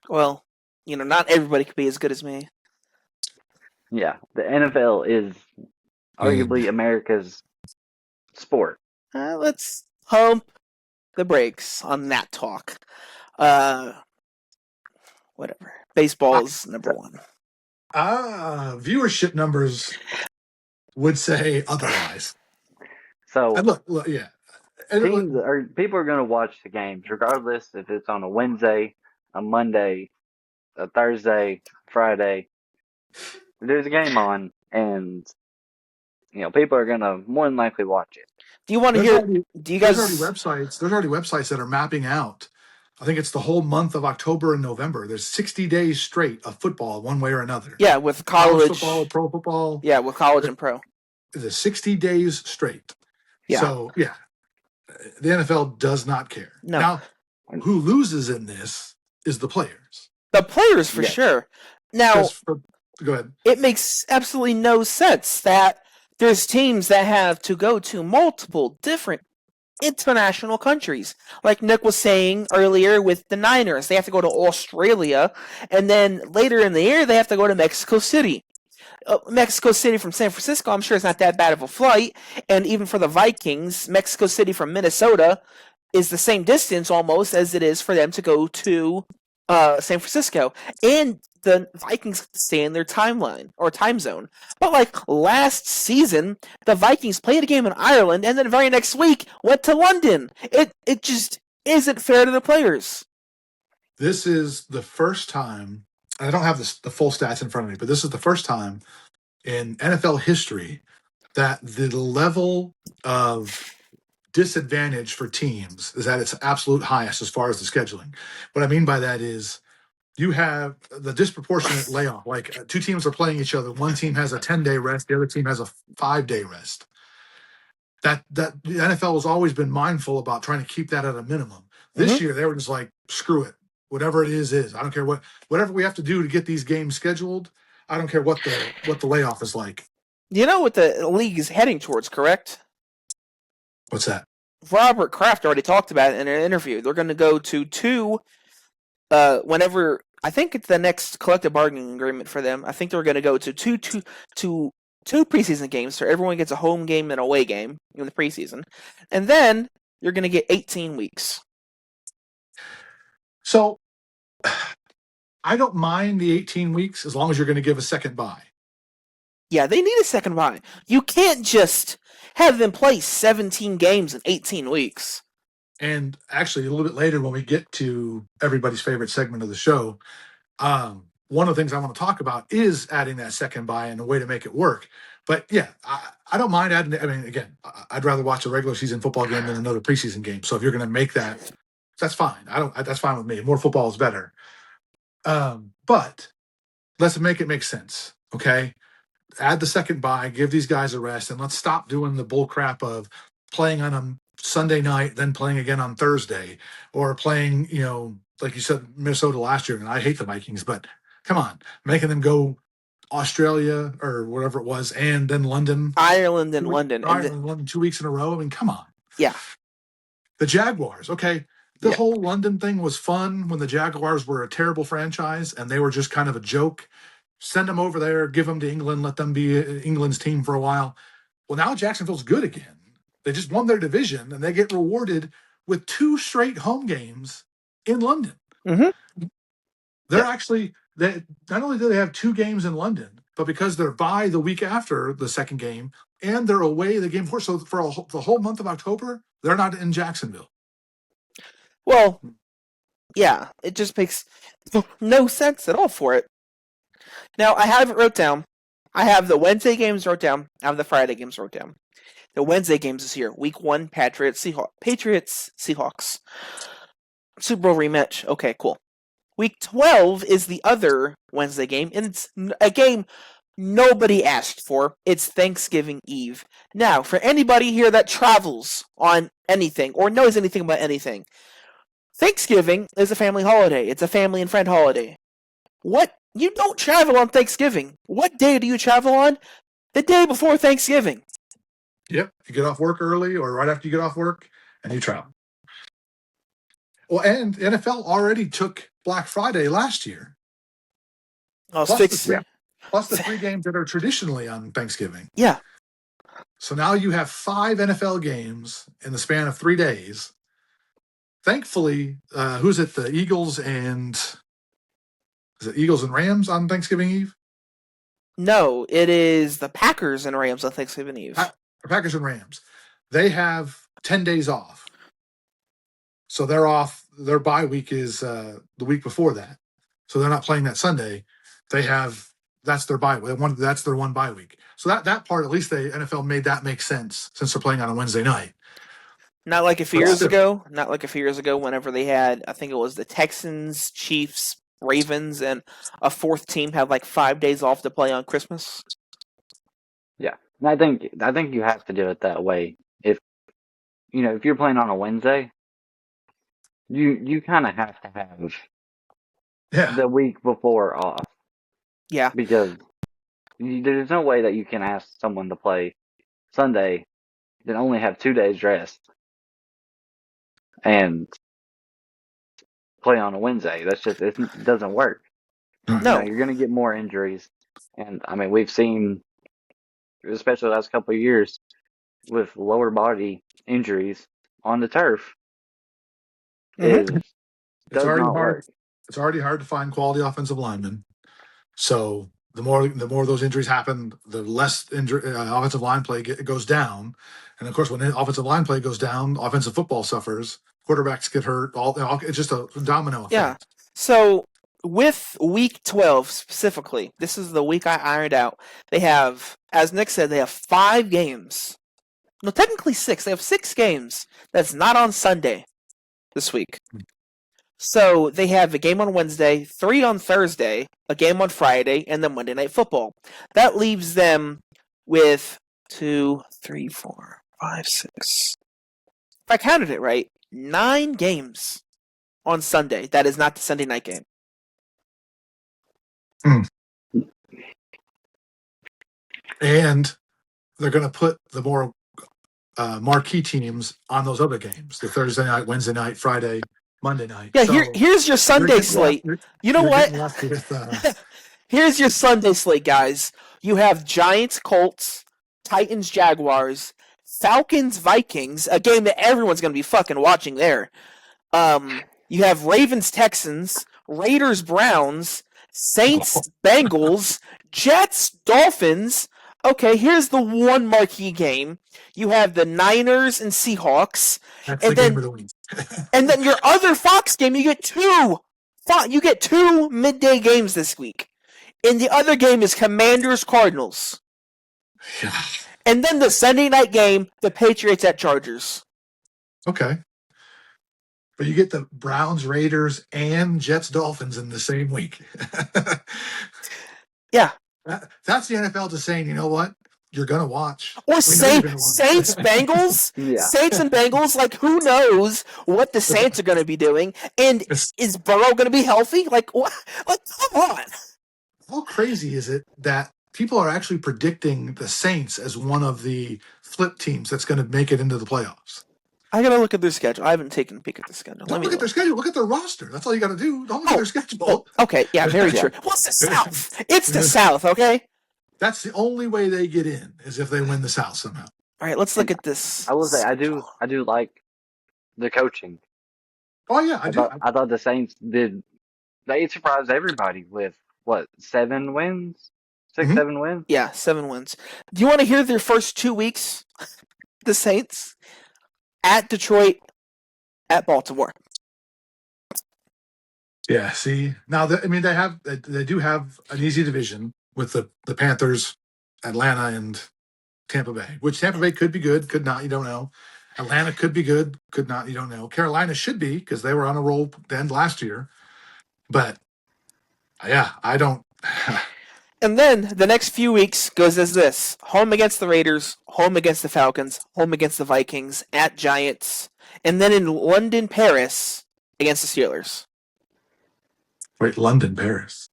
Well, you know, not everybody could be as good as me. Yeah, the NFL is arguably America's sport. Let's pump the brakes on that talk. Whatever. Baseball's number one. Viewership numbers would say otherwise. So, and look, yeah. People are going to watch the games, regardless if it's on a Wednesday, a Monday, a Thursday, Friday. There's a game on, and you know people are going to more than likely watch it. Do you want to hear? There's already websites that are mapping out. I think it's the whole month of October and November. There's 60 days straight of football, one way or another. Yeah, with college football, pro football. Yeah, with college and pro. It's 60 days straight. Yeah. So yeah, the NFL does not care. No. Now, who loses in this is the players. The players, for sure. Now, go ahead. It makes absolutely no sense that there's teams that have to go to multiple different international countries. Like Nick was saying earlier with the Niners, they have to go to Australia, and then later in the year, they have to go to Mexico City. Mexico City from San Francisco, I'm sure it's not that bad of a flight. And even for the Vikings, Mexico City from Minnesota, is the same distance almost as it is for them to go to San Francisco, and the Vikings stay in their timeline or time zone. But like last season, the Vikings played a game in Ireland, and then the very next week went to London. It just isn't fair to the players. This is the first time. I don't have the full stats in front of me, but this is the first time in NFL history that the level of disadvantage for teams is at its absolute highest as far as the scheduling. What I mean by that is you have the disproportionate layoff. Like two teams are playing each other. One team has a 10-day rest. The other team has a 5-day rest. That the NFL has always been mindful about trying to keep that at a minimum. This year they were just like, screw it. Whatever it is. I don't care whatever we have to do to get these games scheduled. I don't care what the layoff is like. You know what the league is heading towards, correct? What's that? Robert Kraft already talked about it in an interview. They're going to go to two, whenever, I think it's the next collective bargaining agreement for them. I think they're going to go to two preseason games, so everyone gets a home game and away game in the preseason. And then you're going to get 18 weeks. So I don't mind the 18 weeks as long as you're going to give a second bye. Yeah, they need a second bye. You can't just have them play 17 games in 18 weeks. And actually, a little bit later when we get to everybody's favorite segment of the show, one of the things I want to talk about is adding that second bye and a way to make it work. But yeah, I don't mind adding. I mean, again, I'd rather watch a regular season football game than another preseason game. So if you're going to make that, that's fine. That's fine with me. More football is better. But let's make it make sense. Okay. Add the second bye, give these guys a rest, and let's stop doing the bull crap of playing on a Sunday night, then playing again on Thursday, or playing, like you said, Minnesota last year. And I hate the Vikings, but come on, making them go Australia or whatever it was, and then London, Ireland and London. London 2 weeks in a row. I mean, come on. Yeah. The Jaguars, okay. The whole London thing was fun when the Jaguars were a terrible franchise and they were just kind of a joke. Send them over there, give them to England, let them be England's team for a while. Well, now Jacksonville's good again. They just won their division, and they get rewarded with 2 straight home games in London. Mm-hmm. They're actually, not only do they have 2 games in London, but because they're bye the week after the second game, and they're away the game before, so for the whole month of October, they're not in Jacksonville. Well, yeah, it just makes no sense at all for it. Now, I have it wrote down. I have the Wednesday games wrote down. I have the Friday games wrote down. The Wednesday games is here. Week 1, Patriots, Seahawks. Super Bowl rematch. Okay, cool. Week 12 is the other Wednesday game, and it's a game nobody asked for. It's Thanksgiving Eve. Now, for anybody here that travels on anything or knows anything about anything, Thanksgiving is a family holiday. It's a family and friend holiday. You don't travel on Thanksgiving. What day do you travel on? The day before Thanksgiving. Yep. You get off work early or right after you get off work and you travel. Well, and the NFL already took Black Friday last year. Oh, Plus the 3 games that are traditionally on Thanksgiving. Yeah. So now you have 5 NFL games in the span of 3 days. Thankfully, who's it? The Eagles and... Is it Eagles and Rams on Thanksgiving Eve? No, it is the Packers and Rams on Thanksgiving Eve. Packers and Rams. They have 10 days off. So they're off. Their bye week is the week before that. So they're not playing that Sunday. That's their bye week. That's their one bye week. So that part, at least the NFL made that make sense since they're playing on a Wednesday night. Not like a few years ago. Not like a few years ago whenever they had, I think it was the Texans, Chiefs, Ravens, and a 4th team had like 5 days off to play on Christmas. Yeah, and I think you have to do it that way. If you're playing on a Wednesday, you kind of have to have the week before off. Yeah, because there's no way that you can ask someone to play Sunday, then only have 2 days rest, and play on a Wednesday. It doesn't work. No. You're going to get more injuries. And, I mean, we've seen, especially the last couple of years, with lower body injuries on the turf, is It's does already not hard. work. It's already hard to find quality offensive linemen. So the more those injuries happen, the less offensive line play goes down. And of course, when offensive line play goes down, offensive football suffers. Quarterbacks get hurt. It's just a domino effect. Yeah. So with week 12 specifically, this is the week I ironed out. They have, as Nick said, they have 5 games. No, technically 6. They have 6 games that's not on Sunday this week. So they have a game on Wednesday, 3 on Thursday, a game on Friday, and then Monday Night Football. That leaves them with 2, 3, 4, 5, 6. If I counted it right, 9 games on Sunday. That is not the Sunday night game. And they're going to put the more marquee teams on those other games: the Thursday night, Wednesday night, Friday, Monday night. Yeah, So here's your Sunday slate. You know what? Here's your Sunday slate, guys. You have Giants, Colts, Titans, Jaguars, Falcons, Vikings, a game that everyone's going to be fucking watching there. You have Ravens, Texans, Raiders, Browns, Saints, Bengals, Jets, Dolphins. Okay, here's the one marquee game. You have the Niners and Seahawks. That's And the then- game of the week. And then your other Fox game, you get 2. You get 2 midday games this week. And the other game is Commanders, Cardinals. Yeah. And then the Sunday night game, the Patriots at Chargers. Okay. But you get the Browns, Raiders, and Jets, Dolphins in the same week. Yeah. That's the NFL just saying, you know what? You're going to watch. Or We know you're gonna watch. Saints, Bengals. Yeah. Saints and Bengals, like, who knows what the Saints are going to be doing? And is Burrow going to be healthy? Like, what? Like, come on. How crazy is it that people are actually predicting the Saints as one of the flip teams that's going to make it into the playoffs? I got to look at their schedule. I haven't taken a peek at the schedule. Don't look at their schedule. Look at their roster. That's all you got to do. Don't look at their schedule. Oh, okay, yeah, very Yeah. true. Well, it's the South. It's the South, okay? That's the only way they get in is if they win the South somehow. All right, let's look at this. I will say I do like the coaching. Oh yeah, I do. I thought the Saints they surprised everybody with what 7 wins, 6, Mhm. 7 wins. Yeah, 7 wins. Do you want to hear their first 2 weeks? The Saints at Detroit, at Baltimore. Yeah. See, now they do have an easy division with the Panthers, Atlanta, and Tampa Bay. Which Tampa Bay could be good, could not. You don't know. Atlanta could be good, could not. You don't know. Carolina should be because they were on a roll the end last year. But yeah, I don't. And then the next few weeks goes as this: home against the Raiders, home against the Falcons, home against the Vikings, at Giants, and then in London, Paris against the Steelers. Wait, London, Paris.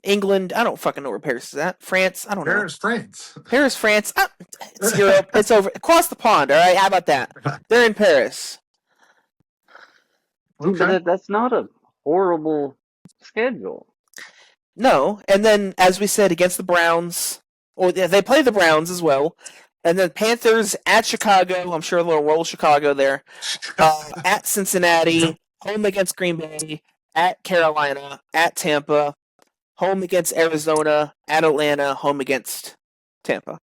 England, I don't fucking know where Paris is at. France, I don't know. Paris, France. Paris, France, it's Europe. It's over across the pond. All right, how about that? They're in Paris. So Okay. that's not a horrible schedule. No, and then as we said, against the Browns, or they play the Browns as well, and then Panthers at Chicago. I'm sure they'll roll Chicago there. At Cincinnati, home against Green Bay, at Carolina, at Tampa, home against Arizona, at Atlanta, home against Tampa.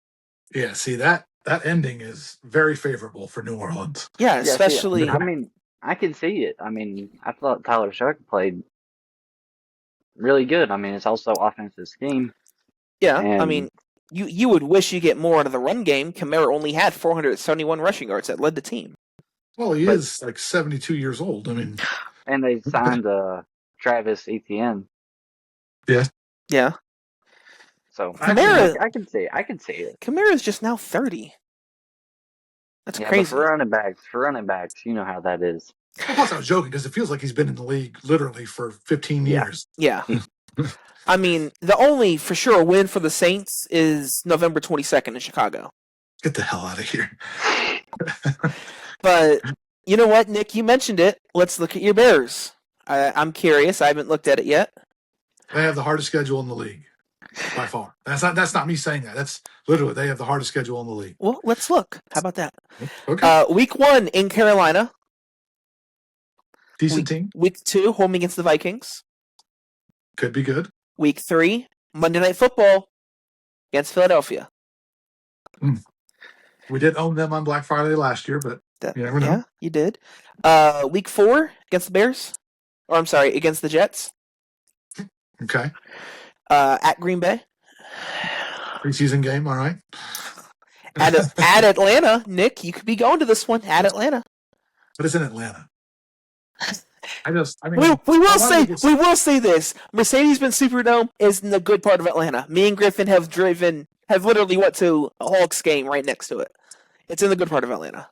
Yeah, see that ending is very favorable for New Orleans. Yeah, Yeah, see, especially. I mean, I can see it. I mean, I thought Tyler Shuck played really good. I mean, it's also offensive scheme. Yeah, I and- mean, you would wish you get more out of the run game. Kamara only had 471 rushing yards that led the team. Well, he But- is like 72 years old. I mean, And they signed Travis Etienne. Yeah, So Kamara- I can see it. Kamara's just now 30. That's Yeah, but crazy. for running backs, you know how that is. plus I was joking because it feels like he's been in the league literally for 15 Yeah. years. Yeah. I mean, the only for sure win for the Saints is November 22nd in Chicago. Get the hell out of here. But you know what, Nick? You mentioned it. Let's look at your Bears. I'm curious. I haven't looked at it yet. They have the hardest schedule in the league by far. That's not me saying that. That's literally they have the hardest schedule in the league. Well, let's look. How about that? Okay. Week 1 in Carolina. Decent team. Week 2, home against the Vikings. Could be good. Week 3, Monday Night Football against Philadelphia. We did own them on Black Friday last year, but you never know. Yeah, you did. Week 4 against the Bears. Or I'm sorry, against the Jets. Okay. At Green Bay. Preseason game, all right. At Atlanta, Nick, you could be going to this one at Atlanta. But it's in Atlanta. I mean, we will say this: Mercedes-Benz Superdome is in the good part of Atlanta. Me and Griffin have literally went to a Hawks game right next to it. It's in the good part of Atlanta,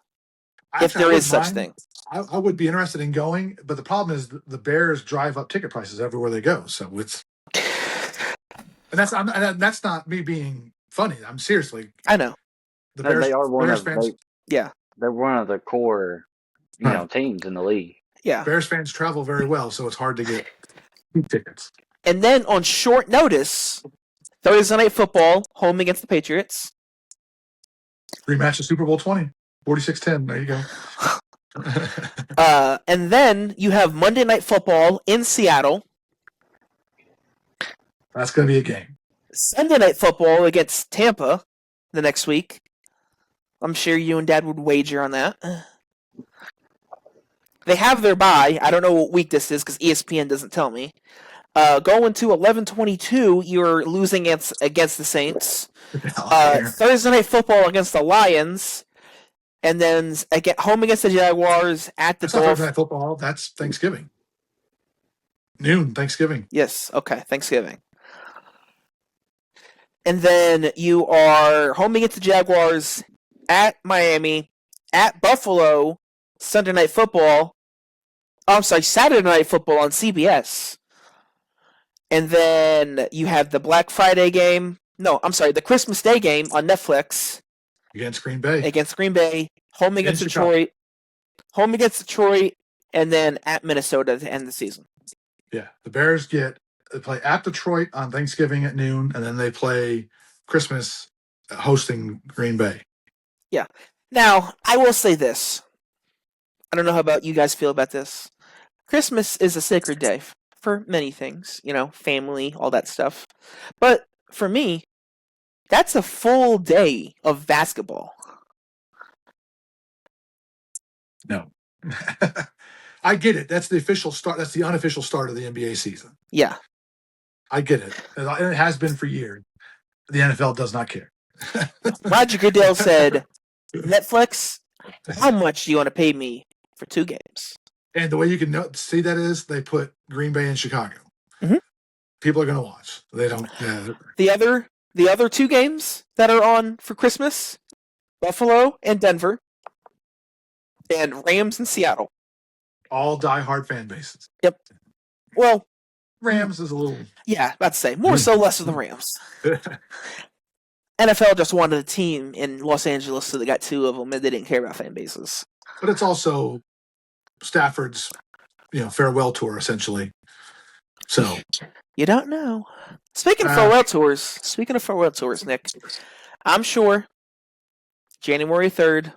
if there is such thing. I would be interested in going, but the problem is the Bears drive up ticket prices everywhere they go. So it's, and that's not me being funny. I'm seriously. I know. The Bears, they are they're one of the core, teams in the league. Yeah. Bears fans travel very well, so it's hard to get tickets. And then on short notice, Thursday Night Football, home against the Patriots. Rematch of Super Bowl 20, 46-10. There you go. And then you have Monday Night Football in Seattle. That's going to be a game. Sunday Night Football against Tampa the next week. I'm sure you and Dad would wager on that. They have their bye. I don't know what week this is because ESPN doesn't tell me. Going to 11-22, you're losing against the Saints. Thursday Night Football against the Lions. And then home against the Jaguars at the Dolphins. Thursday Night Football. That's Thanksgiving. Noon, Thanksgiving. Yes, okay, Thanksgiving. And then you are home against the Jaguars at Miami, at Buffalo, Sunday Night Football. Saturday Night Football on CBS. And then you have the Black Friday game. No, the Christmas Day game on Netflix. Against Green Bay. Home against Detroit. Home against Detroit. And then at Minnesota to end the season. Yeah, the Bears they play at Detroit on Thanksgiving at noon, and then they play Christmas hosting Green Bay. Yeah. Now, I will say this. I don't know how about you guys feel about this. Christmas is a sacred day for many things, family, all that stuff. But for me, that's a full day of basketball. No. I get it. That's the official start. That's the unofficial start of the NBA season. Yeah. I get it. And it has been for years. The NFL does not care. Roger Goodell said, Netflix, how much do you want to pay me for 2 games? And the way you can see that is they put Green Bay in Chicago. Mm-hmm. People are going to watch. They don't. The other 2 games that are on for Christmas, Buffalo and Denver, and Rams and Seattle. All diehard fan bases. Yep. Well, Rams is a little. Yeah, about to say more so less of the Rams. NFL just wanted a team in Los Angeles, so they got 2 of them, and they didn't care about fan bases. But it's also Stafford's, farewell tour essentially. So you don't know. Speaking of farewell tours, Nick, I'm sure January 3rd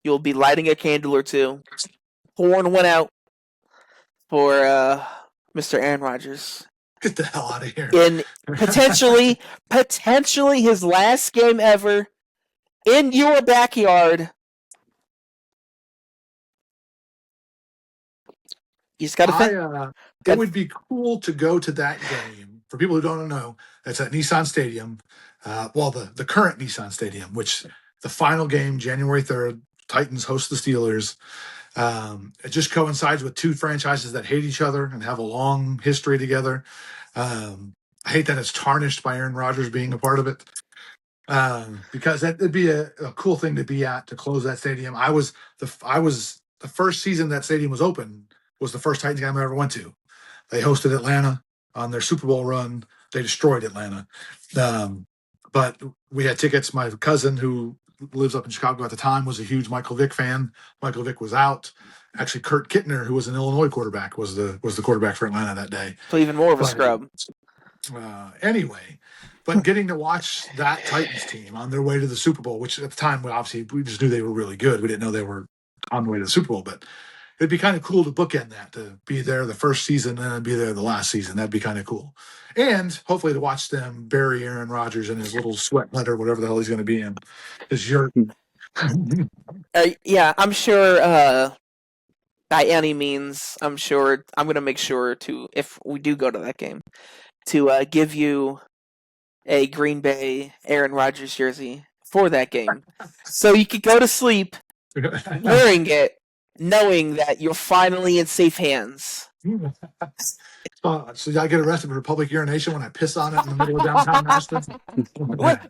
you'll be lighting a candle or 2, pouring one out for Mr. Aaron Rodgers. Get the hell out of here. In potentially his last game ever in your backyard. You just got to think. It would be cool to go to that game. For people who don't know, that's at Nissan Stadium. The current Nissan Stadium, which the final game, January 3rd, Titans host the Steelers. It just coincides with 2 franchises that hate each other and have a long history together. I hate that it's tarnished by Aaron Rodgers being a part of it. Because that'd be a cool thing to be at, to close that stadium. I was the first season that stadium was open was the first Titans game I ever went to. They hosted Atlanta on their Super Bowl run. They destroyed Atlanta. But we had tickets. My cousin, who lives up in Chicago at the time, was a huge Michael Vick fan. Michael Vick was out. Actually, Kurt Kittner, who was an Illinois quarterback, was the quarterback for Atlanta that day. So even more of a scrub. Anyway, but getting to watch that Titans team on their way to the Super Bowl, which at the time, obviously, we just knew they were really good. We didn't know they were on the way to the Super Bowl. But it'd be kind of cool to bookend that, to be there the first season and then be there the last season. That'd be kind of cool. And hopefully to watch them bury Aaron Rodgers in his little sweat letter, whatever the hell he's going to be in. His yurt. Yeah, I'm sure. By any means, I'm sure I'm gonna make sure to, if we do go to that game, to give you a Green Bay Aaron Rodgers jersey for that game, so you could go to sleep wearing it, knowing that you're finally in safe hands. So I get arrested for public urination when I piss on it in the middle of downtown Nashville.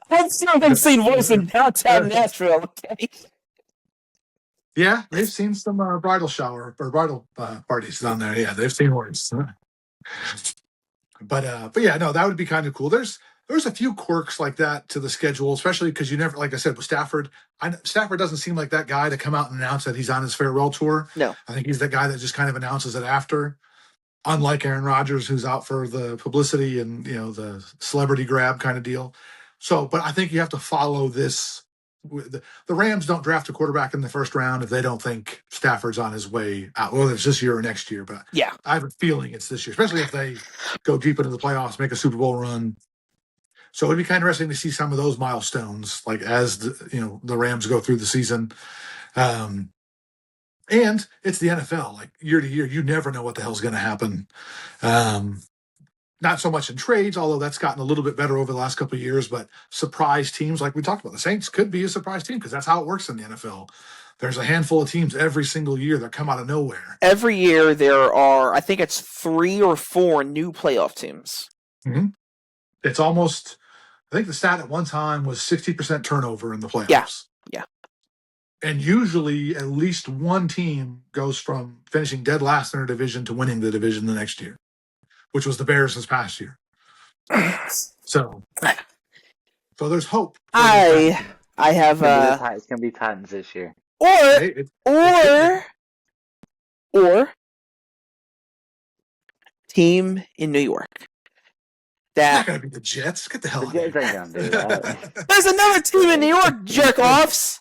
Let's see if they've seen worse in downtown Nashville. Okay. Yeah, they've seen some bridal shower or bridal parties down there. Yeah, they've seen worse. But yeah, no, that would be kind of cool. There's a few quirks like that to the schedule, especially because you never, like I said, with Stafford. Stafford doesn't seem like that guy to come out and announce that he's on his farewell tour. No, I think he's the guy that just kind of announces it after. Unlike Aaron Rodgers, who's out for the publicity and the celebrity grab kind of deal. So, but I think you have to follow this. The Rams don't draft a quarterback in the first round if they don't think Stafford's on his way out. Well, it's this year or next year, but yeah, I have a feeling it's this year, especially if they go deep into the playoffs, make a Super Bowl run. So it'd be kind of interesting to see some of those milestones, like as the Rams go through the season. And it's the NFL, like year to year, you never know what the hell's going to happen. Not so much in trades, although that's gotten a little bit better over the last couple of years, but surprise teams, like we talked about, the Saints could be a surprise team because that's how it works in the NFL. There's a handful of teams every single year that come out of nowhere. Every year there are, I think it's 3 or 4 new playoff teams. Mm-hmm. It's almost, I think the stat at one time was 60% turnover in the playoffs. Yeah. And usually at least one team goes from finishing dead last in their division to winning the division the next year, which was the Bears this past year. So there's hope. I have it's gonna be Titans this year. Or team in New York. It's not gonna be the Jets. Get the hell out of Jets ain't gonna do that. There's another team in New York, jerk offs.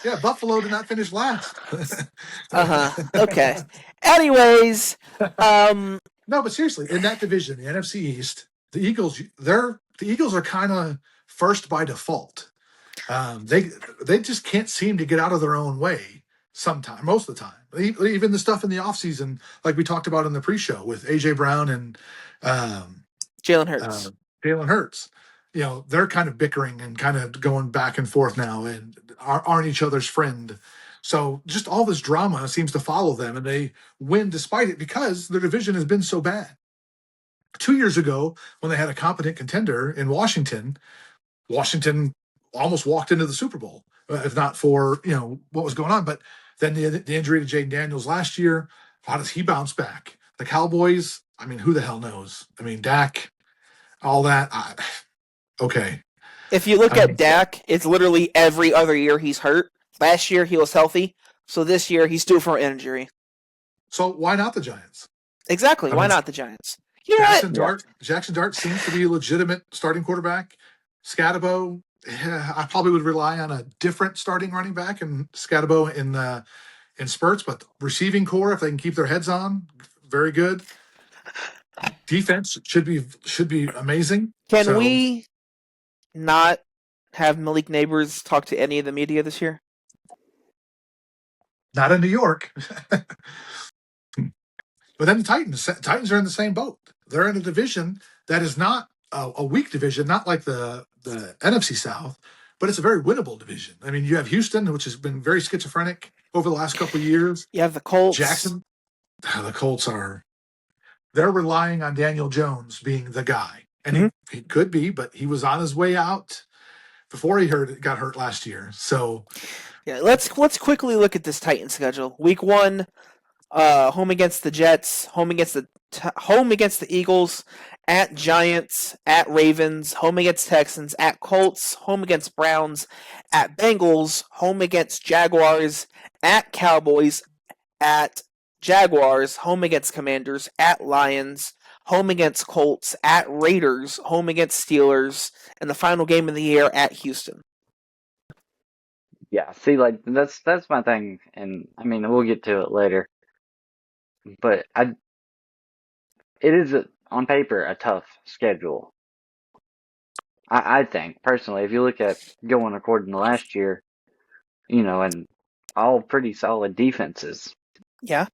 Yeah, Buffalo did not finish last. Okay. Anyways, no, but seriously, in that division, the NFC East, the Eagles are kind of first by default. They just can't seem to get out of their own way most of the time. Even the stuff in the offseason, like we talked about in the pre-show with AJ Brown and Jalen Hurts. Jalen Hurts. They're kind of bickering and kind of going back and forth now and aren't each other's friend. So just all this drama seems to follow them, and they win despite it because their division has been so bad. 2 years ago, when they had a competent contender in Washington almost walked into the Super Bowl, if not for what was going on. But then the injury to Jaden Daniels last year, how does he bounce back? The Cowboys, I mean, who the hell knows? I mean, Dak, all that. Okay. If you look at Dak, it's literally every other year he's hurt. Last year he was healthy, so this year he's due for an injury. So why not the Giants? Exactly. Why not the Giants? You know Jackson Dart seems to be a legitimate starting quarterback. Scatabo, I probably would rely on a different starting running back and Scatabo in spurts, but receiving core, if they can keep their heads on, very good. Defense should be amazing. Can we not have Malik Neighbors talk to any of the media this year? Not in New York. But then the Titans are in the same boat. They're in a division that is not a weak division, not like the NFC South, but it's a very winnable division. I mean, you have Houston, which has been very schizophrenic over the last couple of years. You have the Colts. Jackson. The Colts they're relying on Daniel Jones being the guy. And he could be, but he was on his way out before he got hurt last year. So yeah, let's quickly look at this Titan schedule. Week 1, home against the Jets, home against the Eagles, at Giants, at Ravens, home against Texans, at Colts, home against Browns, at Bengals, home against Jaguars, at Cowboys, at Jaguars, home against Commanders, at Lions, home against Colts, at Raiders, home against Steelers, and the final game of the year at Houston. Yeah, see, like that's my thing, and I mean we'll get to it later. but it is on paper a tough schedule. I think personally, if you look at going according to last year, and all pretty solid defenses. Yeah.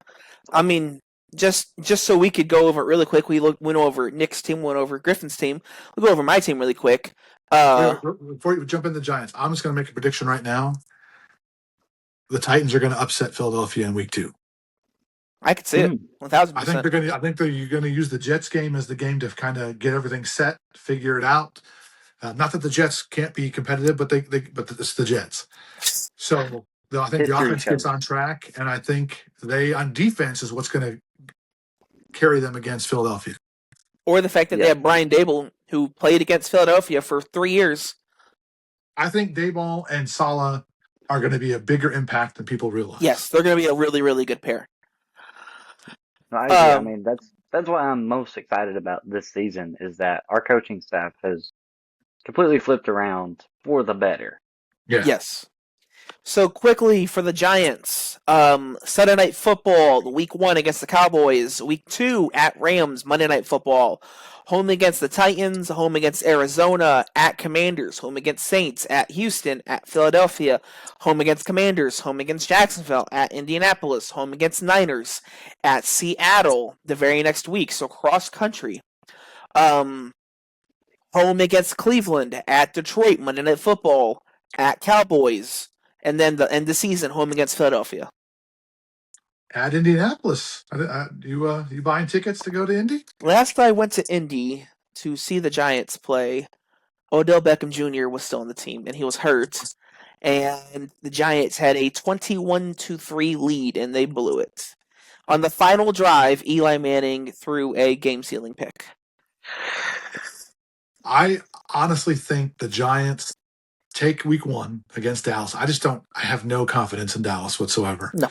I mean, just so we could go over it really quick, went over Nick's team, went over Griffin's team. We'll go over my team really quick. Before you jump in the Giants, I'm just going to make a prediction right now. The Titans are going to upset Philadelphia in week 2. I could see it 1,000%. I think you're going to use the Jets game as the game to kind of get everything set, figure it out. Not that the Jets can't be competitive, but it's the Jets. So I think the offense gets on track, and I think they on defense is what's going to carry them against Philadelphia. Or the fact that they have Brian Daboll, who played against Philadelphia for 3 years. I think Daboll and Saleh are going to be a bigger impact than people realize. Yes, they're going to be a really, really good pair. I mean, that's what I'm most excited about this season is that our coaching staff has completely flipped around for the better. Yeah. Yes. So quickly for the Giants, Sunday Night Football, Week 1 against the Cowboys, Week 2 at Rams, Monday Night Football, home against the Titans, home against Arizona, at Commanders, home against Saints, at Houston, at Philadelphia, home against Commanders, home against Jacksonville, at Indianapolis, home against Niners, at Seattle the very next week, so cross country. Home against Cleveland, at Detroit, Monday Night Football, at Cowboys, and then the end of the season, home against Philadelphia. At Indianapolis. You buying tickets to go to Indy? Last I went to Indy to see the Giants play, Odell Beckham Jr. was still on the team, and he was hurt. And the Giants had a 21-3 lead, and they blew it. On the final drive, Eli Manning threw a game-sealing pick. I honestly think the Giants take week 1 against Dallas. I have no confidence in Dallas whatsoever. No.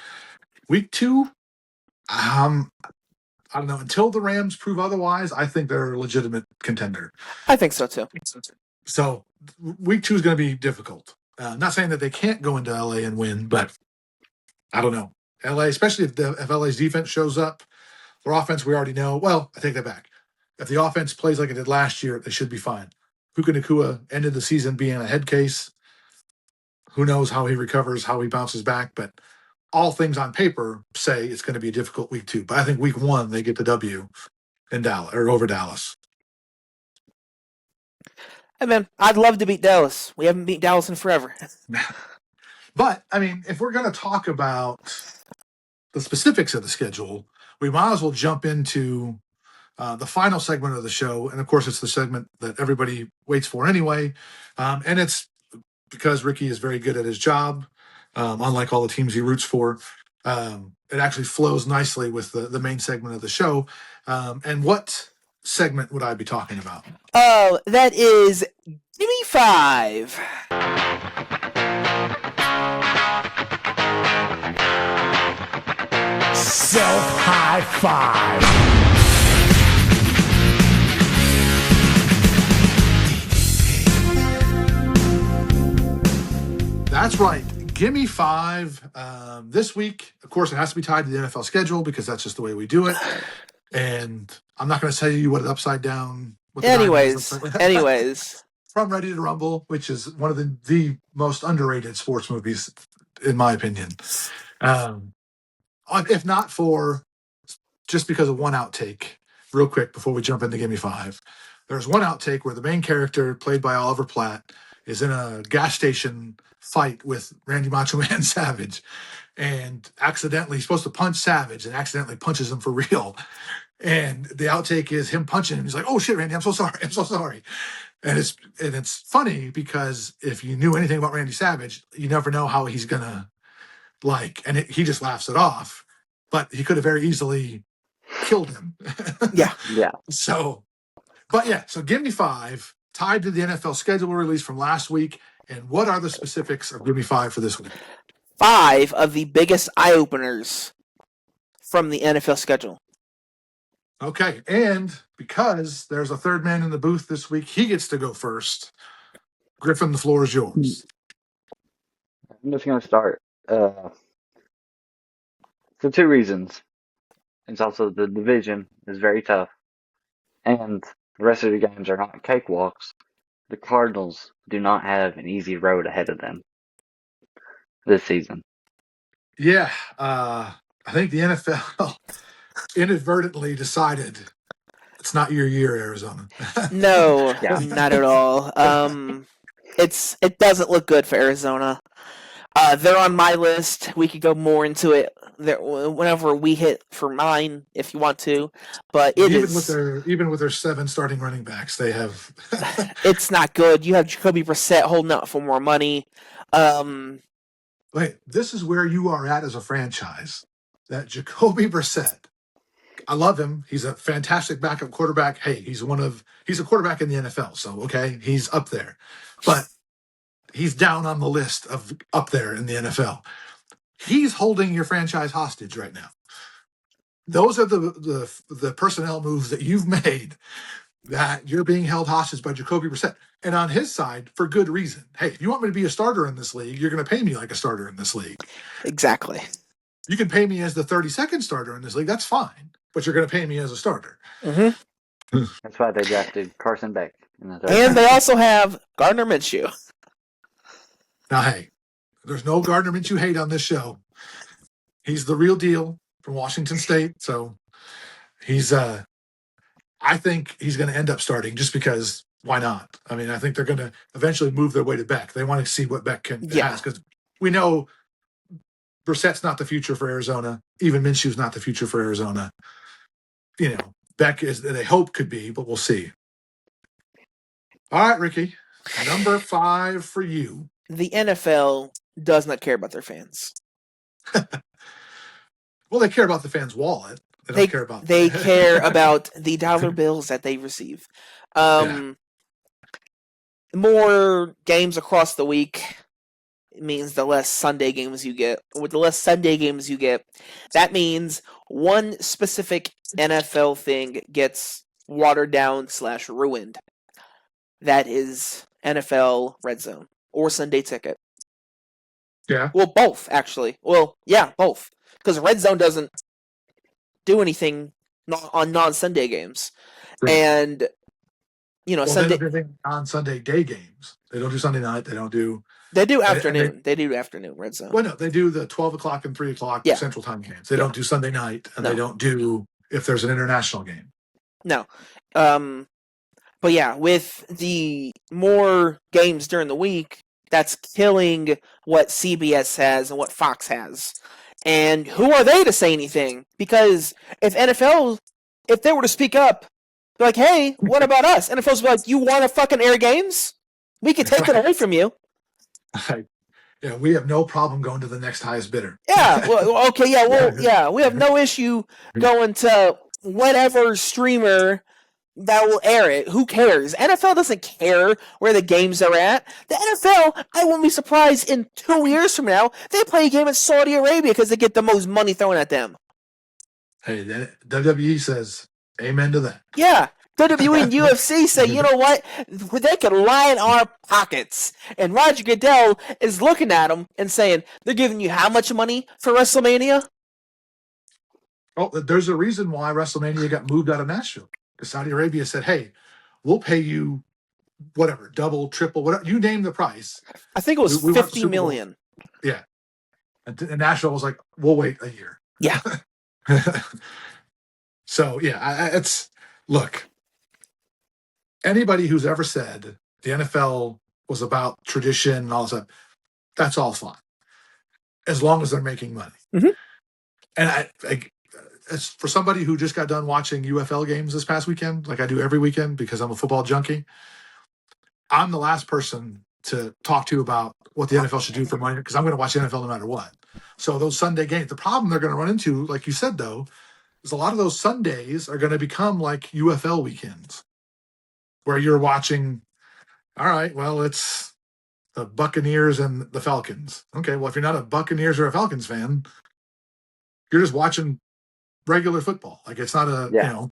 Week 2, I don't know. Until the Rams prove otherwise, I think they're a legitimate contender. I think so, too. So week 2 is going to be difficult. Not saying that they can't go into LA and win, but I don't know. LA, especially if LA's defense shows up, their offense we already know. Well, I take that back. If the offense plays like it did last year, they should be fine. Puka Nacua ended the season being a head case. Who knows how he recovers, how he bounces back, but all things on paper say it's going to be a difficult week 2. But I think week 1 they get the W in Dallas or over Dallas. Hey man, I'd love to beat Dallas. We haven't beat Dallas in forever. But I mean, if we're going to talk about the specifics of the schedule, we might as well jump into the final segment of the show. And of course, it's the segment that everybody waits for anyway. And it's because Ricky is very good at his job. Unlike all the teams he roots for, it actually flows nicely with the main segment of the show. And what segment would I be talking about? Oh, that is Gimme 5. Self-high five. That's right. Gimme 5. This week, of course, it has to be tied to the NFL schedule because that's just the way we do it. And I'm not going to tell you what it's upside down. Anyways. From Ready to Rumble, which is one of the most underrated sports movies, in my opinion. If not for just because of one outtake, real quick before we jump into Gimme 5. There's one outtake where the main character, played by Oliver Platt, is in a gas station fight with Randy Macho Man Savage, and accidentally he's supposed to punch Savage and accidentally punches him for real. And the outtake is him punching him. He's like, "Oh shit, Randy, I'm so sorry." And it's funny because if you knew anything about Randy Savage, you never know how he's gonna he just laughs it off. But he could have very easily killed him. Yeah. So Gimme 5 tied to the NFL schedule release from last week. And what are the specifics of Gimme 5 for this week? 5 of the biggest eye-openers from the NFL schedule. Okay, and because there's a third man in the booth this week, he gets to go first. Griffin, the floor is yours. I'm just going to start. For 2 reasons. It's also the division is very tough, and the rest of the games are not cakewalks. The Cardinals do not have an easy road ahead of them this season. Yeah, I think the NFL inadvertently decided it's not your year, Arizona. No, Yeah. not at all. It doesn't look good for Arizona. They're on my list. We could go more into it whenever we hit for mine, if you want to. But even with their 7 starting running backs, they have. It's not good. You have Jacoby Brissett holding out for more money. Wait, this is where you are at as a franchise. That Jacoby Brissett, I love him. He's a fantastic backup quarterback. Hey, he's a quarterback in the NFL, so okay, he's up there. But he's down on the list of up there in the NFL. He's holding your franchise hostage right now. Those are the personnel moves that you've made that you're being held hostage by Jacoby Brissett. And on his side, for good reason. Hey, if you want me to be a starter in this league, you're going to pay me like a starter in this league. Exactly. You can pay me as the 32nd starter in this league. That's fine. But you're going to pay me as a starter. Mm-hmm. That's why they drafted Carson Beck in the third. And they also have Gardner Minshew. Now, hey, there's no Gardner Minshew hate on this show. He's the real deal from Washington State. So he's, I think he's going to end up starting just because why not? I mean, I think they're going to eventually move their way to Beck. They want to see what Beck has because we know Brissett's not the future for Arizona. Even Minshew's not the future for Arizona. You know, Beck is, they hope could be, but we'll see. All right, Ricky, number 5 for you. The NFL does not care about their fans. Well, they care about the fans' wallet. They don't care about. They care about the dollar bills that they receive. More games across the week means the less Sunday games you get. With the less Sunday games you get, that means one specific NFL thing gets watered down / ruined. That is NFL Red Zone or Sunday Ticket. Yeah. Well, both, actually. Well, yeah, both. Because Red Zone doesn't do anything on non-Sunday games. Right. And, you know, Sunday... They don't do anything on Sunday day games. They don't do Sunday night. They don't do... They do afternoon. They do afternoon Red Zone. Well, no, they do the 12 o'clock and 3 o'clock Central Time games. They don't do Sunday night, and they don't do if there's an international game. No. But yeah, with the more games during the week, that's killing what CBS has and what Fox has. And who are they to say anything? Because if they were to speak up, they're like, hey, what about us? NFL's like, you want to fucking air games? We can take it away from you. Yeah, we have no problem going to the next highest bidder. Yeah, well, okay, yeah, we have no issue going to whatever streamer that will air it. Who cares? NFL doesn't care where the games are at. The NFL, I won't be surprised in 2 years from now, they play a game in Saudi Arabia because they get the most money thrown at them. Hey, WWE says amen to that. Yeah. WWE and UFC say, you know what? They can line our pockets. And Roger Goodell is looking at them and saying, they're giving you how much money for WrestleMania? Oh, there's a reason why WrestleMania got moved out of Nashville. Because Saudi Arabia said, hey, we'll pay you whatever, double, triple, whatever. You name the price. I think it was $50 million. Yeah. And Nashville was like, we'll wait a year. Yeah. So, yeah, look. Anybody who's ever said the NFL was about tradition and all that stuff, that's all fine. As long as they're making money. Mm-hmm. And as for somebody who just got done watching UFL games this past weekend, like I do every weekend because I'm a football junkie, I'm the last person to talk to about what the NFL should do for money because I'm going to watch the NFL no matter what. So those Sunday games, the problem they're going to run into, like you said, though, is a lot of those Sundays are going to become like UFL weekends. Where you're watching, all right, well, it's the Buccaneers and the Falcons. Okay, well, if you're not a Buccaneers or a Falcons fan, you're just watching regular football. Like, it's not a, you know.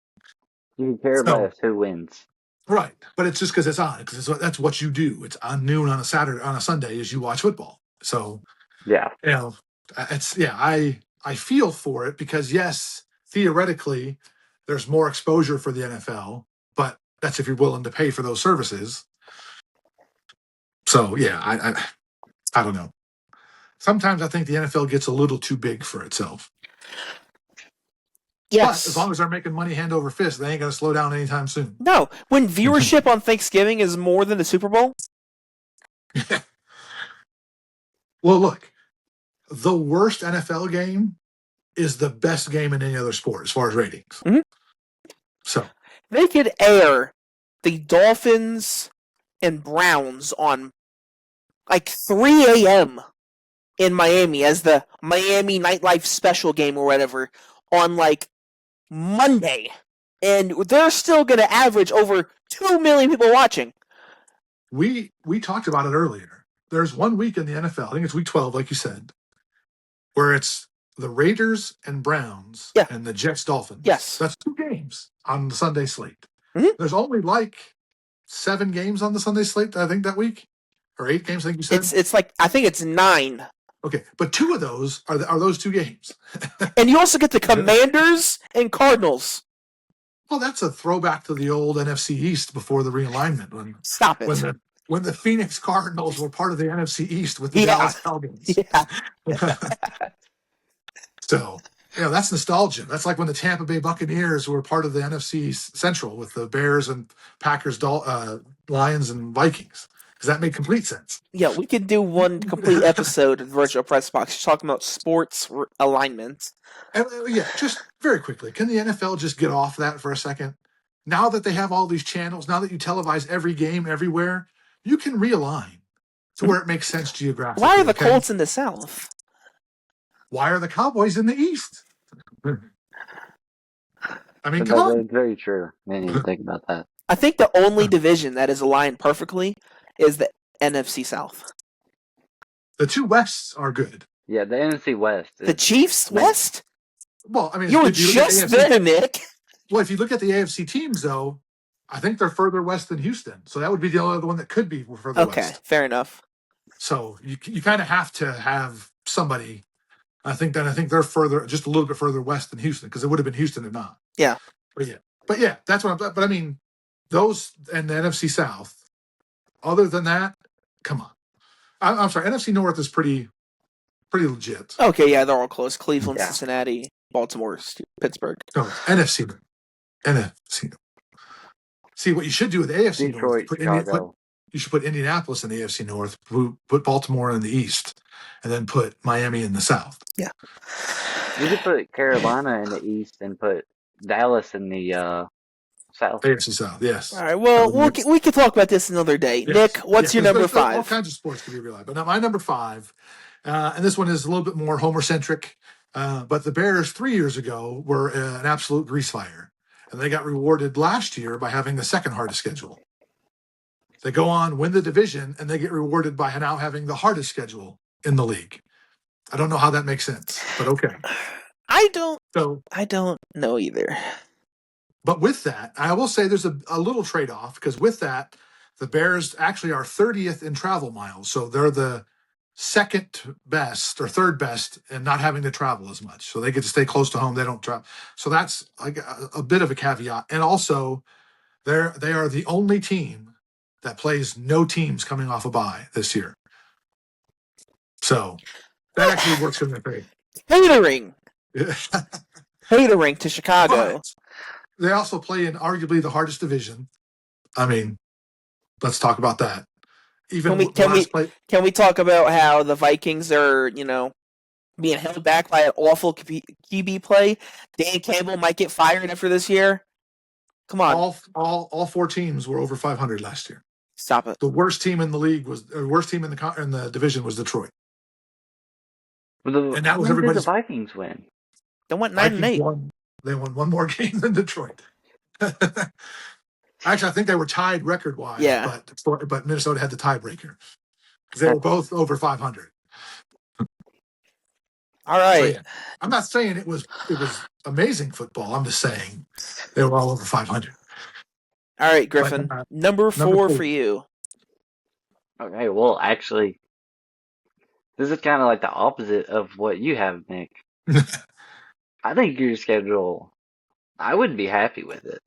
You care about who wins. Right, but it's just because it's on, because that's what you do. It's on noon on a Sunday is you watch football. So, yeah, you know, I feel for it because, yes, theoretically, there's more exposure for the NFL, but that's if you're willing to pay for those services. So yeah, I don't know. Sometimes I think the NFL gets a little too big for itself. Yes. But as long as they're making money hand over fist, they ain't going to slow down anytime soon. No. When viewership on Thanksgiving is more than the Super Bowl? Well, look, the worst NFL game is the best game in any other sport as far as ratings. Mhm. So They could air the Dolphins and Browns on like 3 a.m. in Miami as the Miami Nightlife Special game or whatever on like Monday. And they're still going to average over 2 million people watching. we talked about it earlier. There's 1 week in the NFL, I think it's week 12, like you said, where it's the Raiders and Browns Yeah. and the Jets Dolphins. Yes. That's 2 games on the Sunday slate. Mhm. There's only like 7 games on the Sunday slate, I think, that week. Or 8 games, I think you said. It's like, I think it's 9. Okay, but 2 of those are those 2 games. And you also get the Commanders and Cardinals. Well, that's a throwback to the old NFC East before the realignment Stop it. when the Phoenix Cardinals were part of the NFC East with the Yeah. Dallas Cowboys. Yeah. So, that's nostalgia. That's like when the Tampa Bay Buccaneers were part of the NFC Central with the Bears and Packers, Lions, and Vikings. Because that made complete sense. Yeah, we could do one complete episode of the Virtual Press Box talking about sports alignment. And, just very quickly, can the NFL just get off that for a second? Now that they have all these channels, now that you televise every game everywhere, you can realign to where it makes sense geographically. Why are the okay? Colts in the South? Why are the Cowboys in the East? I mean, But come on. that's very true. I didn't even think about that. I think the only division that is aligned perfectly is the NFC South. The 2 Wests are good. Yeah, the NFC West. The Chiefs West? Well, I mean, You were if you look at just the AFC there, Nick. Well, if you look at the AFC teams, though, I think they're further west than Houston. So that would be the only other one that could be further Okay, west. fair enough. So you kind of have to have somebody. I think they're further, just a little bit further west than Houston, because it would have been Houston if not. Yeah. But yeah, that's what I'm. But I mean, those and the NFC South. Other than that, come on. I'm sorry. NFC North is pretty legit. Okay, yeah, they're all close. Cleveland, Yeah. Cincinnati, Baltimore, Pittsburgh. No, NFC. See, what you should do with the AFC Detroit, North, you should put Indianapolis in the AFC North, put Baltimore in the East, and then put Miami in the South. Yeah. You could put Carolina in the East and put Dallas in the South. AFC South, yes. All right, well, we can talk about this another day. Yes. Nick, what's your number there's 5? All kinds of sports can be realized. But now my number 5, and this one is a little bit more Homer-centric, but the Bears 3 years ago were an absolute grease fire. And they got rewarded last year by having the second hardest schedule. They go on, win the division, and they get rewarded by now having the hardest schedule in the league. I don't know how that makes sense, but okay. I don't So, know either. but with that, I will say there's a little trade-off, because with that, the Bears actually are 30th in travel miles. So they're the second best or third best in not having to travel as much. So they get to stay close to home. They don't travel. So that's like a bit of a caveat. And also, they are the only team that plays no teams coming off a bye this year. So that actually works in their favor. Catering to Chicago. But they also play in arguably the hardest division. I mean, let's talk about that. Even Can we talk about how the Vikings are, being held back by an awful QB play? Dan Campbell might get fired after this year. Come on. All 4 teams were over 500 last year. Stop it. The worst team in the league worst team in the division was Detroit. And that was when did the everybody's. Vikings win? They went 9-8. They won 1 more game than Detroit. Actually, I think they were tied record-wise. Yeah. But Minnesota had the tiebreaker because they were both over 500. All right. So, yeah. I'm not saying it was amazing football. I'm just saying they were all over 500. All right, Griffin. Number 4 for you. Okay, well, actually, this is kind of like the opposite of what you have, Nick. I think your schedule, I would be happy with it.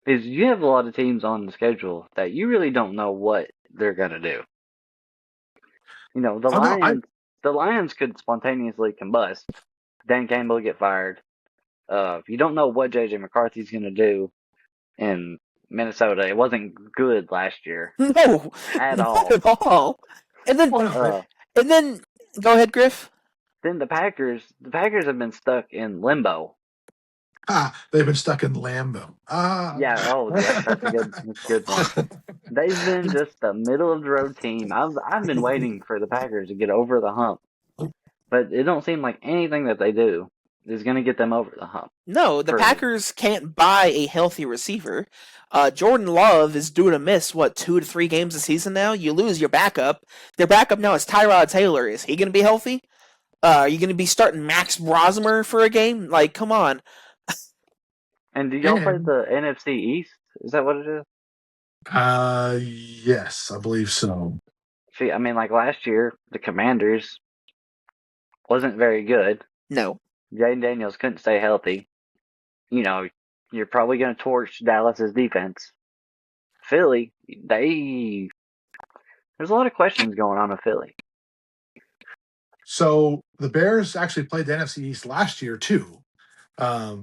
Because you have a lot of teams on the schedule that you really don't know what they're going to do. You know, Oh no, the Lions could spontaneously combust. Dan Campbell get fired. You don't know what J.J. McCarthy's going to do in Minnesota. It wasn't good last year No, at not all. at all. And then, well, no, Uh, go ahead, Griff. then the Packers have been stuck in limbo. they've been stuck in Lambeau. Yeah, that's a good one. They've been just the middle of the road team. I've been waiting for the Packers to get over the hump, but it don't seem like anything that they do is going to get them over the hump. No, the For- Packers can't buy a healthy receiver. Jordan Love is due to miss, 2 to 3 games a season now? You lose your backup. Their backup now is Tyrod Taylor. Is he going to be healthy? Are you going to be starting Max Brosmer for a game? Like, come on. And do y'all play And- the NFC East? Is that what it is? Yes, I believe so. See, I mean, like last year, the Commanders wasn't very good. No. Jaden Daniels couldn't stay healthy. You know, you're probably going to torch Dallas's defense. Philly, there's a lot of questions going on with Philly. So the Bears actually played the NFC East last year too,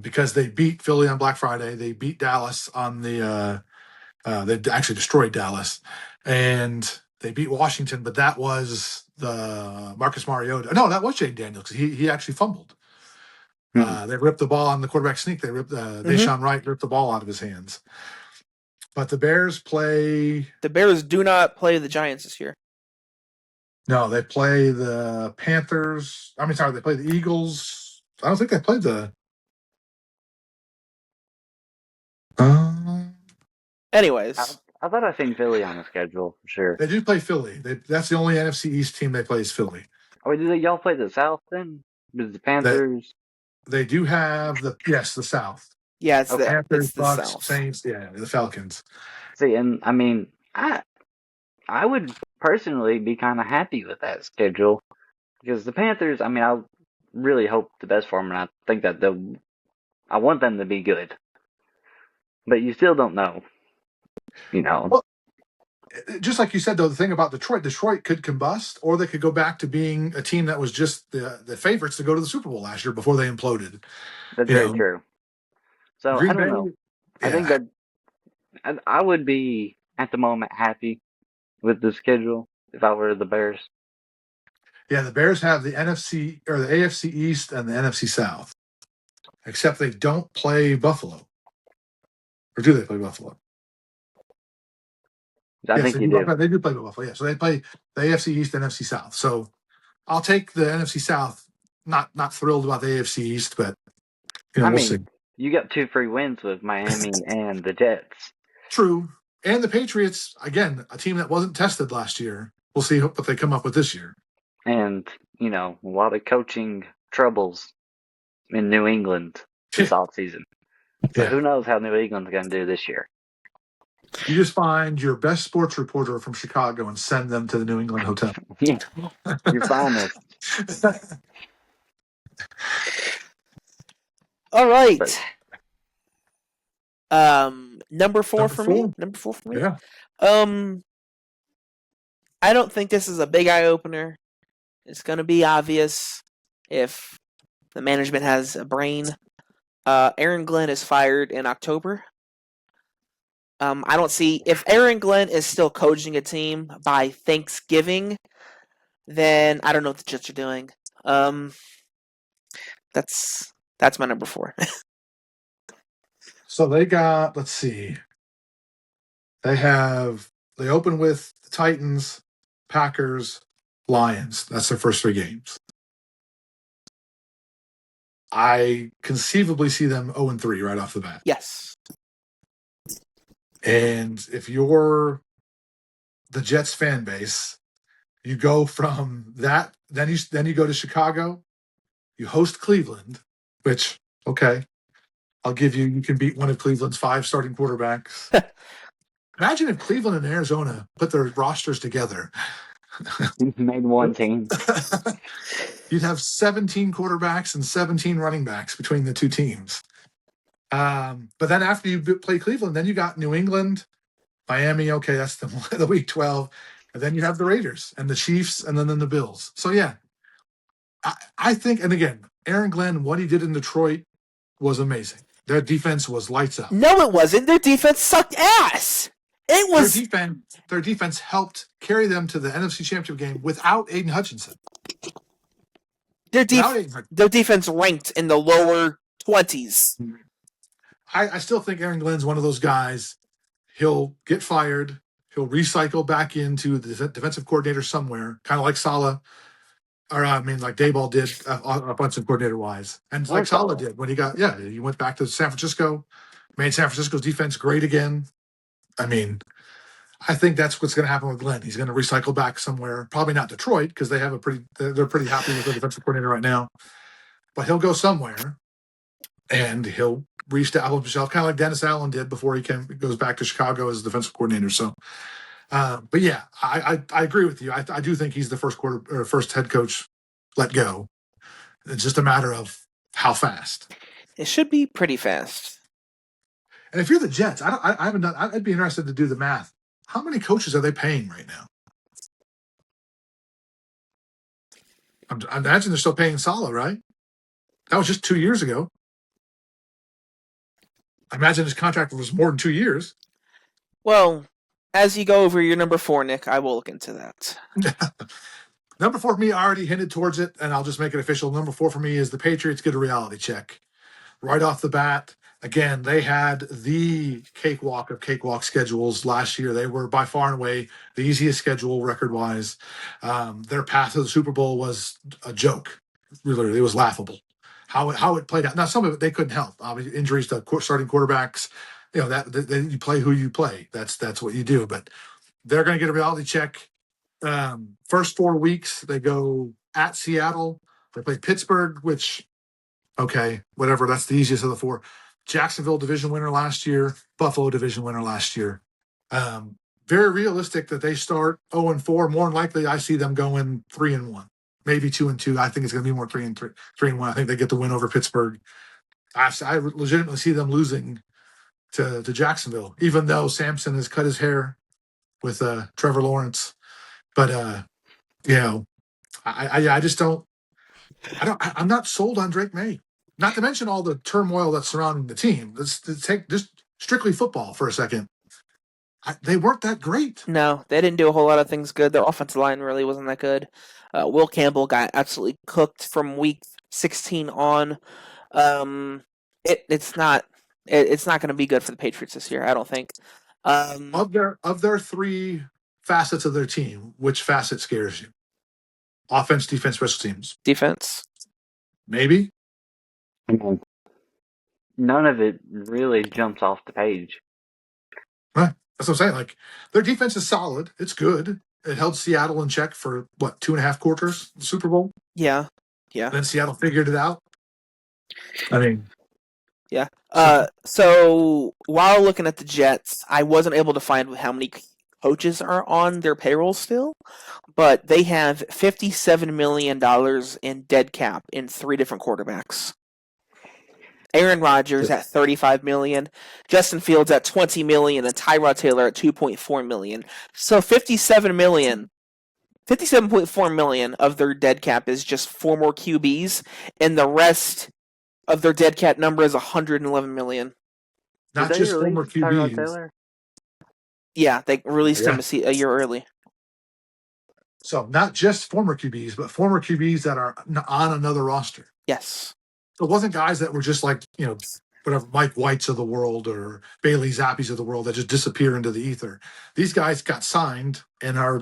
because they beat Philly on Black Friday. They beat Dallas on the. They actually destroyed Dallas, and they beat Washington. But that was the Marcus Mariota. No, that was Jaden Daniels because he actually fumbled. They ripped the ball on the quarterback sneak. They ripped Deshaun Wright ripped the ball out of his hands. But the Bears play. The Bears do not play the Giants this year. No, they play the Panthers. I mean, sorry, they play the Eagles. I don't think they played the. Anyways, I thought I seen Philly on the schedule for sure. They do play Philly. That's the only NFC East team they play is Philly. Oh, do y'all play the South then? Is the Panthers? They do have the South. yeah, it's Okay. the, Panthers, it's the Bucks, South. Saints, the Falcons. See, and I mean, I would personally be kind of happy with that schedule because the Panthers. I mean, I really hope the best for them, and I think that I want them to be good, but you still don't know. You know. Well, just like you said, though, the thing about Detroit could combust, or they could go back to being a team that was just the favorites to go to the Super Bowl last year before they imploded. That's You very know, true. So Green I don't Bay- know. I yeah. think that I would be at the moment happy with the schedule if I were the Bears. Yeah, the Bears have the NFC or the AFC East and the NFC South, except they don't play Buffalo. Or do they play Buffalo? I Yes, think they you do. do. They do play Buffalo. Yeah, so they play the AFC East and NFC South. So I'll take the NFC South. Not thrilled about the AFC East, but I we'll see. mean, you got 2 free wins with Miami and the Jets. True. And the Patriots, again, a team that wasn't tested last year. We'll see what they come up with this year. And, you know, a lot of coaching troubles in New England this offseason. So Yeah. who knows how New England's going to do this year. You just find your best sports reporter from Chicago and send them to the New England hotel. Yeah, you're finest. All right. But- Number 4 Number for 4? me. Number 4 for me. Yeah. I don't think this is a big eye opener. It's going to be obvious if the management has a brain. Aaron Glenn is fired in October. I don't see if Aaron Glenn is still coaching a team by Thanksgiving, then I don't know what the Jets are doing. That's my number 4. So they got, let's see. They open with the Titans, Packers, Lions. That's their first 3 games. I conceivably see them 0-3 right off the bat. Yes. And if you're the Jets fan base, you go from that, then you go to Chicago, you host Cleveland, which, okay, I'll give you can beat one of Cleveland's 5 starting quarterbacks. Imagine if Cleveland and Arizona put their rosters together. Made one team. You'd have 17 quarterbacks and 17 running backs between the two teams. But then after you play Cleveland, then you got New England, Miami. Okay, that's the week 12. And then you have the Raiders and the Chiefs and then the Bills. So, yeah, I think, and again, Aaron Glenn, what he did in Detroit was amazing. Their defense was lights out. No, it wasn't. Their defense sucked ass. It was Their defense helped carry them to the NFC Championship game without Aiden Hutchinson. their defense ranked in the lower 20s. I still think Aaron Glenn's one of those guys. He'll get fired. He'll recycle back into the defensive coordinator somewhere, kind of like Saleh, or like Daboll did offensive coordinator wise, and like Saleh did when he went back to San Francisco, made San Francisco's defense great again. I mean, I think that's what's going to happen with Glenn. He's going to recycle back somewhere, probably not Detroit because they're pretty happy with the defensive coordinator right now, but he'll go somewhere, and he'll reestablish himself, kind of like Dennis Allen did before he goes back to Chicago as defensive coordinator. So, but yeah, I agree with you. I do think he's the first head coach let go. It's just a matter of how fast. It should be pretty fast. And if you're the Jets, I haven't done. I'd be interested to do the math. How many coaches are they paying right now? I imagine they're still paying Saleh, right? That was just 2 years ago. I imagine his contract was more than 2 years. Well, as you go over your number 4, Nick, I will look into that. Number 4 for me, I already hinted towards it, and I'll just make it official. Number 4 for me is the Patriots get a reality check. Right off the bat, again, they had the cakewalk of cakewalk schedules last year. They were by far and away the easiest schedule record-wise. Their path to the Super Bowl was a joke. Really, it was laughable. How it played out. Now, some of it they couldn't help. Obviously, injuries to starting quarterbacks. That you play who you play. That's what you do. But they're going to get a reality check. First 4 weeks, they go at Seattle. They play Pittsburgh, which, okay, whatever. That's the easiest of the 4. Jacksonville division winner last year. Buffalo division winner last year. Very realistic that they start 0-4. More than likely, I see them going 3-1. Maybe 2-2. I think it's going to be more 3-1. I think they get the win over Pittsburgh. I legitimately see them losing to Jacksonville, even though Samson has cut his hair with Trevor Lawrence. But I just don't. I'm not sold on Drake May. Not to mention all the turmoil that's surrounding the team. Let's take just strictly football for a second. They weren't that great. No, they didn't do a whole lot of things good. Their offensive line really wasn't that good. Will Campbell got absolutely cooked from week 16 on. It's not going to be good for the Patriots this year, I don't think. Of their 3 facets of their team, which facet scares you? Offense, defense, special teams. Defense. Maybe. None of it really jumps off the page. Right. That's what I'm saying. Like, their defense is solid. It's good. It held Seattle in check for, 2.5 quarters, the Super Bowl? Yeah. Then Seattle figured it out. I mean. Yeah. So, while looking at the Jets, I wasn't able to find how many coaches are on their payroll still, but they have $57 million in dead cap in 3 different quarterbacks. Aaron Rodgers at $35 million, Justin Fields at $20 million, and Tyrod Taylor at $2.4 million. So $57.4 million of their dead cap is just 4 more QBs, and the rest of their dead cap number is $111 million. Not just former QBs. Yeah, they released him a year early. So not just former QBs, but former QBs that are on another roster. Yes. It wasn't guys that were just like, whatever, Mike Whites of the world or Bailey Zappies of the world that just disappear into the ether. These guys got signed and are,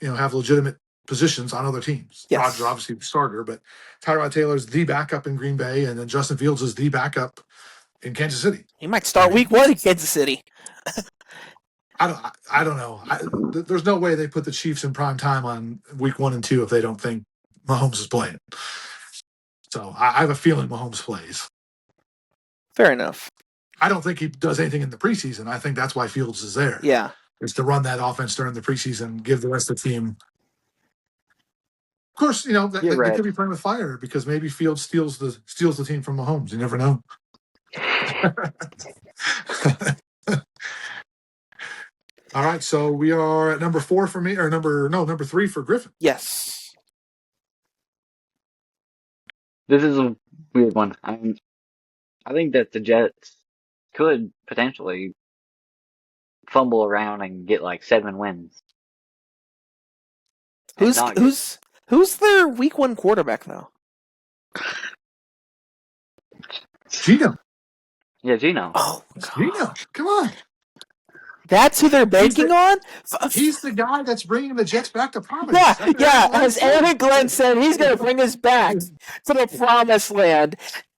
have legitimate positions on other teams. Yes. Rodgers obviously the starter, but Tyrod Taylor's the backup in Green Bay, and then Justin Fields is the backup in Kansas City. He might start week 1 in Kansas City. I don't know. There's no way they put the Chiefs in prime time on week 1 and 2 if they don't think Mahomes is playing. So I have a feeling Mahomes plays. Fair enough. I don't think he does anything in the preseason. I think that's why Fields is there. Yeah. Is to run that offense during the preseason, give the rest of the team Of course, you know they You're right. could be playing with fire because maybe Fields steals the team from Mahomes. You never know. All right, so we are at number 4 for me, or number 3 for Griffin. Yes. This is a weird one. I think that the Jets could potentially fumble around and get like 7 wins. And not get- Who's their week 1 quarterback though? Gino. Yeah, Gino. Oh, God. Gino, come on. That's who they're banking on? He's the guy that's bringing the Jets back to prominence. Yeah, That's what yeah. Aaron Glenn As said. Aaron Glenn said, he's going to bring us back to the promised land.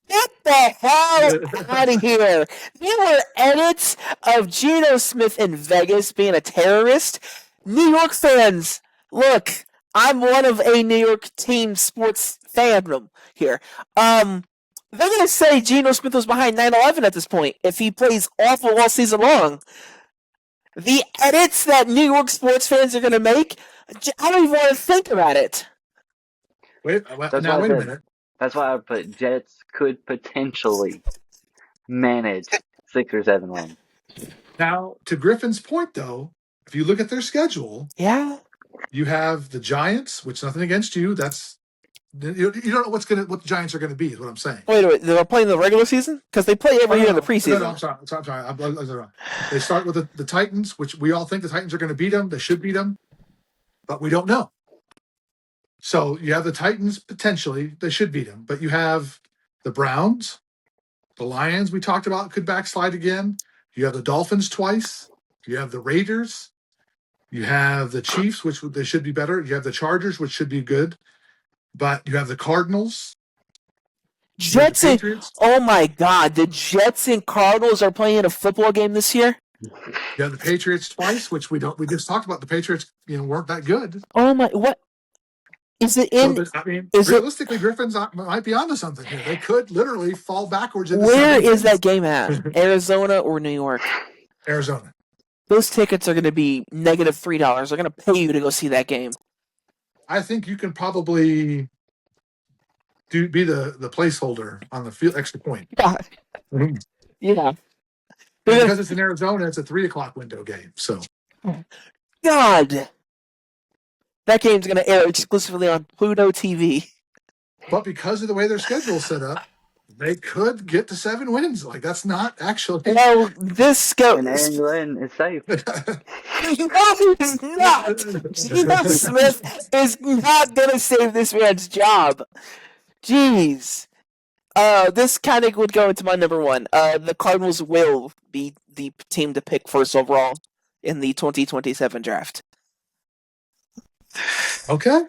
Get the hell out of here. There were edits of Geno Smith in Vegas being a terrorist. New York fans, look, I'm one of a New York team sports fandom here. They're going to say Geno Smith was behind 9/11 at this point if he plays awful all season long. The edits that New York sports fans are going to make, I don't even want to think about it. Wait a I minute. That's why I put Jets could potentially manage 6 or 7 wins. Now, to Griffin's point, though, if you look at their schedule, Yeah. you have the Giants, which nothing against you. That's you don't know what the Giants are going to be. Is what I'm saying. Wait, they're playing the regular season? Because they play every year in the preseason. No, I'm sorry. I'm sorry. They start with the Titans, which we all think the Titans are going to beat them. They should beat them, but we don't know. So you have the Titans potentially. They should beat them, but you have the Browns, the Lions. We talked about could backslide again. You have the Dolphins twice. You have the Raiders. You have the Chiefs, which they should be better. You have the Chargers, which should be good, but you have the Cardinals. Jets and oh my God, the Jets and Cardinals are playing a football game this year. You have the Patriots twice, which we don't. We just talked about the Patriots. Weren't that good. Oh my, what is it in? Realistically, Griffins might be onto something here. They could literally fall backwards. Where is that game at? Arizona or New York? Arizona. Those tickets are going to be -$3. They're going to pay you to go see that game. I think you can probably be the placeholder on the field extra point. Yeah. Yeah. Because it's in Arizona, it's a 3:00 window game. So, God, that game's going to air exclusively on Pluto TV. But because of the way their schedule's set up, they could get to 7 wins. Like that's not actually. No, this And Aaron Glenn is safe. No, he's not. Geno Smith is not going to save this man's job. Jeez. This kind of would go into my number 1. The Cardinals will be the team to pick first overall in the 2027 draft. Okay,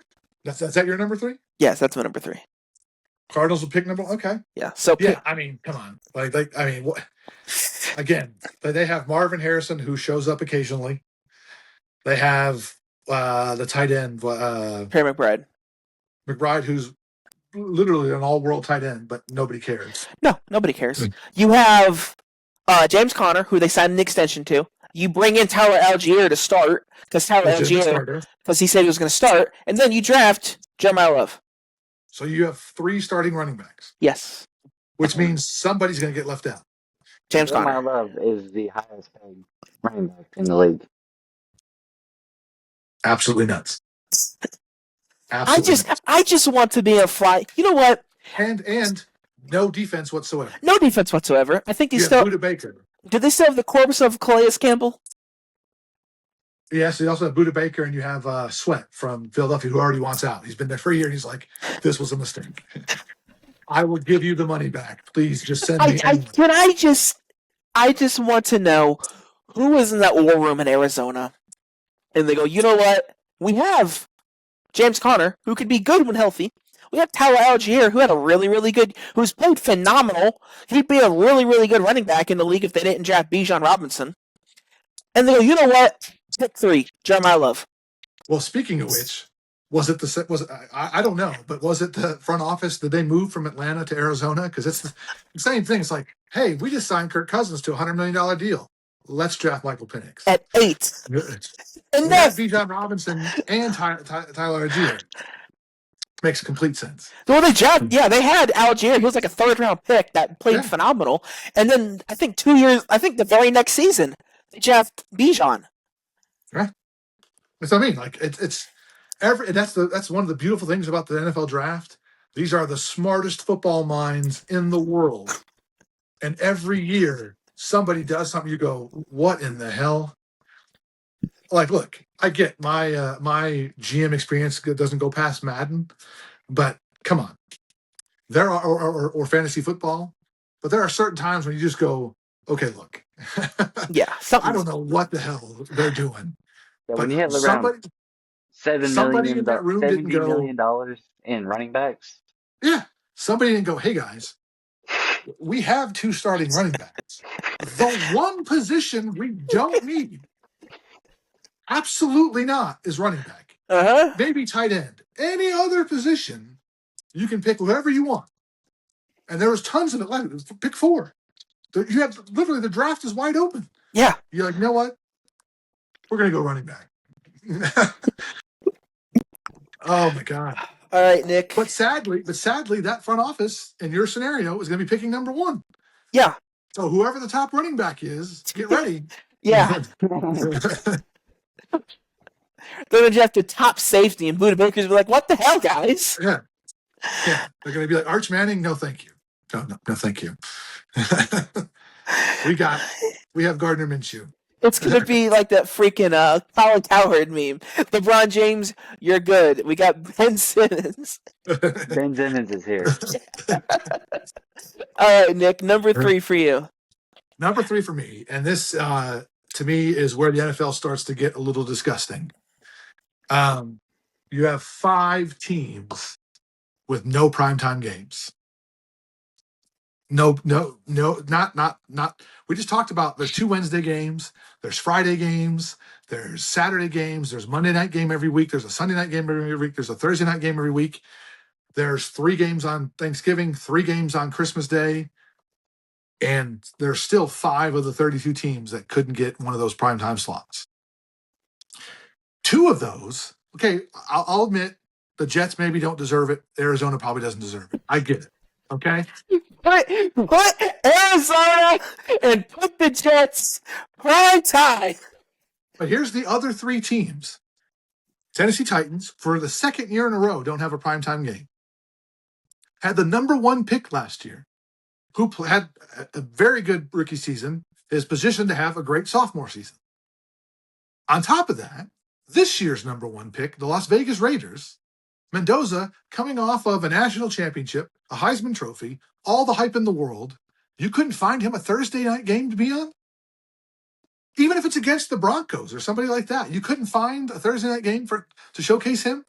that's that your number 3. Yes, that's my number 3. Cardinals will pick number. Okay. Yeah. So yeah, I mean, come on. What? Again, they have Marvin Harrison who shows up occasionally. They have the tight end Perry McBride. McBride, who's literally an all-world tight end, but nobody cares. No, nobody cares. You have James Conner, who they signed an extension to. You bring in Tyler Algier to start because because he said he was going to start, and then you draft Jeremiah Love. So you have 3 starting running backs. Yes. Which means somebody's going to get left out. James Conner. Jeremiah Love is the highest paid running back in the league. Absolutely nuts. Absolutely I just want to be a fly. You know what? And no defense whatsoever. No defense whatsoever. I think you still. Buda Baker. Do they still have the corpse of Calais Campbell? Yes, you also have Buda Baker, and you have Sweat from Philadelphia, who already wants out. He's been there for a year, and he's like, "This was a mistake. I will give you the money back. Please, just send me." I just want to know who was in that war room in Arizona, and they go, you know what? We have James Conner, who could be good when healthy. We have Tyler Algier, who had a really, really good, who's played phenomenal. He'd be a really, really good running back in the league if they didn't draft Bijan Robinson. And they go, you know what? Pick 3, Jeremiah Love. Well, speaking of which, I don't know, but was it the front office? Did they move from Atlanta to Arizona? Because it's the same thing. It's like, hey, we just signed Kirk Cousins to a $100 million deal. Let's draft Michael Penix at 8. And that's Bijan Robinson and Tyler Algier. Makes complete sense. Well, they had Algier. He was like a third-round pick that played phenomenal. And then I think the very next season, they drafted Bijan. Right. That's what I mean. Like that's one of the beautiful things about the NFL draft. These are the smartest football minds in the world. And every year somebody does something, you go, what in the hell? Like, look, I get my GM experience doesn't go past Madden, but come on. There are or fantasy football, but there are certain times when you just go, okay, look. Yeah. I don't know what the hell they're doing. Yeah, But when you have around somebody in that room didn't go, $70 million in running backs. yeah, somebody didn't go, hey guys, we have 2 starting running backs. The one position we don't need, absolutely not, is running back. Maybe tight end. Any other position, you can pick whoever you want. And there was tons of it left. Pick 4. You have literally the draft is wide open. Yeah. You're like, you know what? We're gonna go running back. Oh my God. All right, Nick. But sadly, that front office in your scenario is going to be picking number 1. Yeah. So whoever the top running back is, get ready. Yeah. They're going to draft a top safety, and Buda Baker's be like, what the hell, guys? Yeah. They're going to be like, Arch Manning, no thank you. No, thank you. We have Gardner Minshew. It's going to be like that freaking Colin Cowherd meme. LeBron James, you're good. We got Ben Simmons. Ben Simmons is here. All right, Nick, number 3 for you. Number 3 for me, and this, to me, is where the NFL starts to get a little disgusting. You have 5 teams with no primetime games. No, not. We just talked about there's 2 Wednesday games, there's Friday games, there's Saturday games, there's Monday night game every week, there's a Sunday night game every week, there's a Thursday night game every week. There's 3 games on Thanksgiving, 3 games on Christmas Day, and there's still 5 of the 32 teams that couldn't get one of those primetime slots. 2 of those, okay, I'll admit the Jets maybe don't deserve it. Arizona probably doesn't deserve it. I get it. Okay? Put Arizona and put the Jets prime time. But here's the other 3 teams. Tennessee Titans, for the second year in a row, don't have a primetime game. Had the number 1 pick last year, who had a very good rookie season, is positioned to have a great sophomore season. On top of that, this year's number 1 pick, the Las Vegas Raiders, Mendoza, coming off of a national championship, a Heisman Trophy, all the hype in the world, you couldn't find him a Thursday night game to be on? Even if it's against the Broncos or somebody like that, you couldn't find a Thursday night game to showcase him?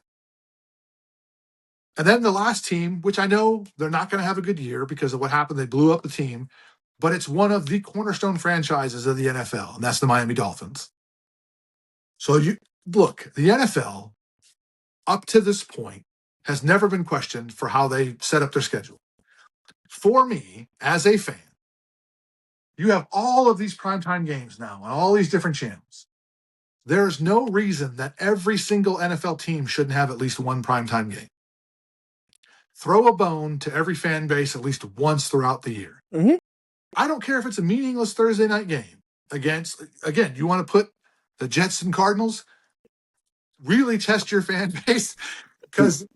And then the last team, which I know they're not going to have a good year because of what happened, they blew up the team, but it's one of the cornerstone franchises of the NFL, and that's the Miami Dolphins. So look, the NFL, up to this point, has never been questioned for how they set up their schedule. For me, as a fan, you have all of these primetime games now on all these different channels. There's no reason that every single NFL team shouldn't have at least 1 primetime game. Throw a bone to every fan base at least once throughout the year. Mm-hmm. I don't care if it's a meaningless Thursday night game again, you want to put the Jets and Cardinals, really test your fan base because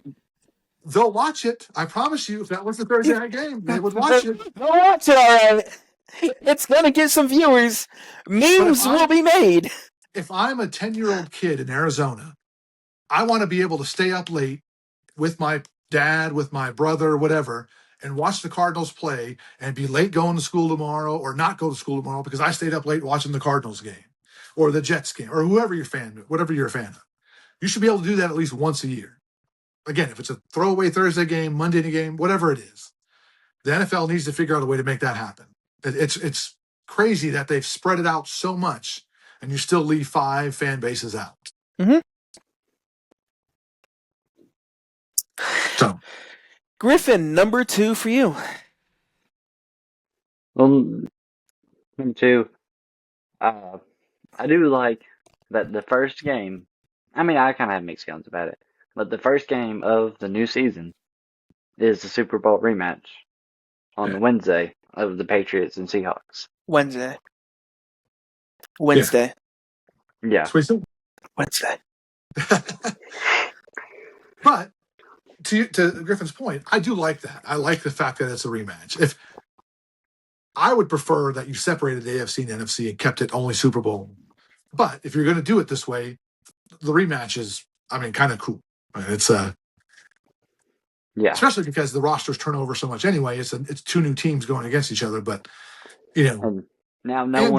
they'll watch it. I promise you, if that was a Thursday night game, they would watch it. They'll watch it, all right. It's going to get some viewers. Memes will be made. If I'm a 10-year-old kid in Arizona, I want to be able to stay up late with my dad, with my brother, whatever, and watch the Cardinals play and be late going to school tomorrow or not go to school tomorrow because I stayed up late watching the Cardinals game or the Jets game or whatever you're a fan of. You should be able to do that at least once a year. Again, if it's a throwaway Thursday game, Monday game, whatever it is, the NFL needs to figure out a way to make that happen. It's crazy that they've spread it out so much and you still leave 5 fan bases out. Mm-hmm. So, Griffin, number 2 for you. Well, number 2, I do like that the first game. I mean, I kind of have mixed feelings about it. But the first game of the new season is the Super Bowl rematch on the Wednesday of the Patriots and Seahawks. Wednesday. Yeah. Sweet. Wednesday. But to Griffin's point, I do like that. I like the fact that it's a rematch. If I would prefer that you separated the AFC and NFC and kept it only Super Bowl. But if you're going to do it this way, the rematch is, kind of cool. It's Yeah. especially because the rosters turn over so much anyway. It's two new teams going against each other, but And now no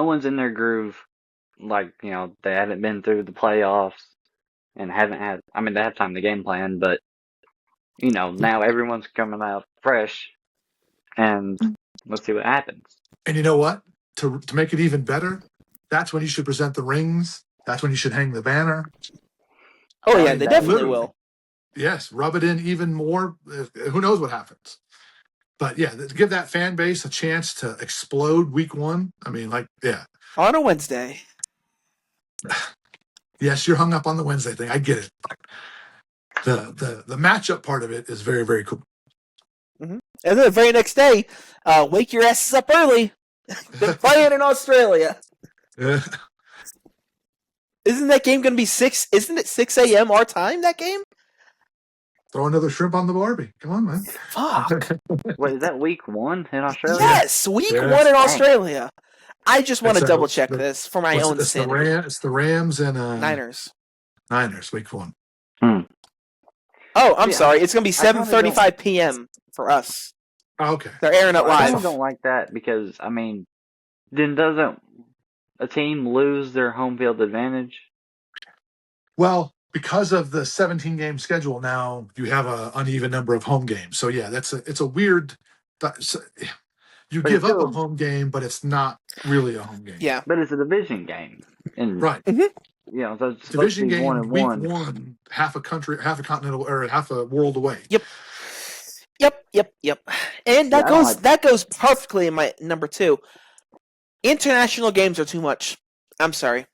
one's in their groove. Like, they haven't been through the playoffs and haven't had, they have time to game plan, but now everyone's coming out fresh and let's see what happens. And you know what? To make it even better, that's when you should present the rings. That's when you should hang the banner. Oh, yeah, they definitely will. Yes, rub it in even more. Who knows what happens? But yeah, to give that fan base a chance to explode week one. On a Wednesday. Yes, you're hung up on the Wednesday thing. I get it. The matchup part of it is very, very cool. Mm-hmm. And then the very next day, wake your asses up early. They're playing in Australia. Isn't that game going to be 6? Isn't it 6 a.m. our time, that game? Throw another shrimp on the Barbie. Come on, man. Fuck. Wait, is that week 1 in Australia? Yes, week 1 in Australia. I just want to double check this for my own sanity. It's the Rams and Niners. Niners, week 1. Oh, I'm sorry. It's going to be 7:35 p.m. for us. Oh, okay. They're airing it live. I don't like that because, then doesn't a team lose their home field advantage? Well, because of the 17-game schedule now, you have an uneven number of home games. So, yeah, it's a weird... You give up a home game, but it's not really a home game. Yeah. But it's a division game. Right. Mm-hmm. So it's division game, 1-1. week 1, half a continental, or half a world away. Yep. And that goes perfectly in my number 2. International games are too much. I'm sorry.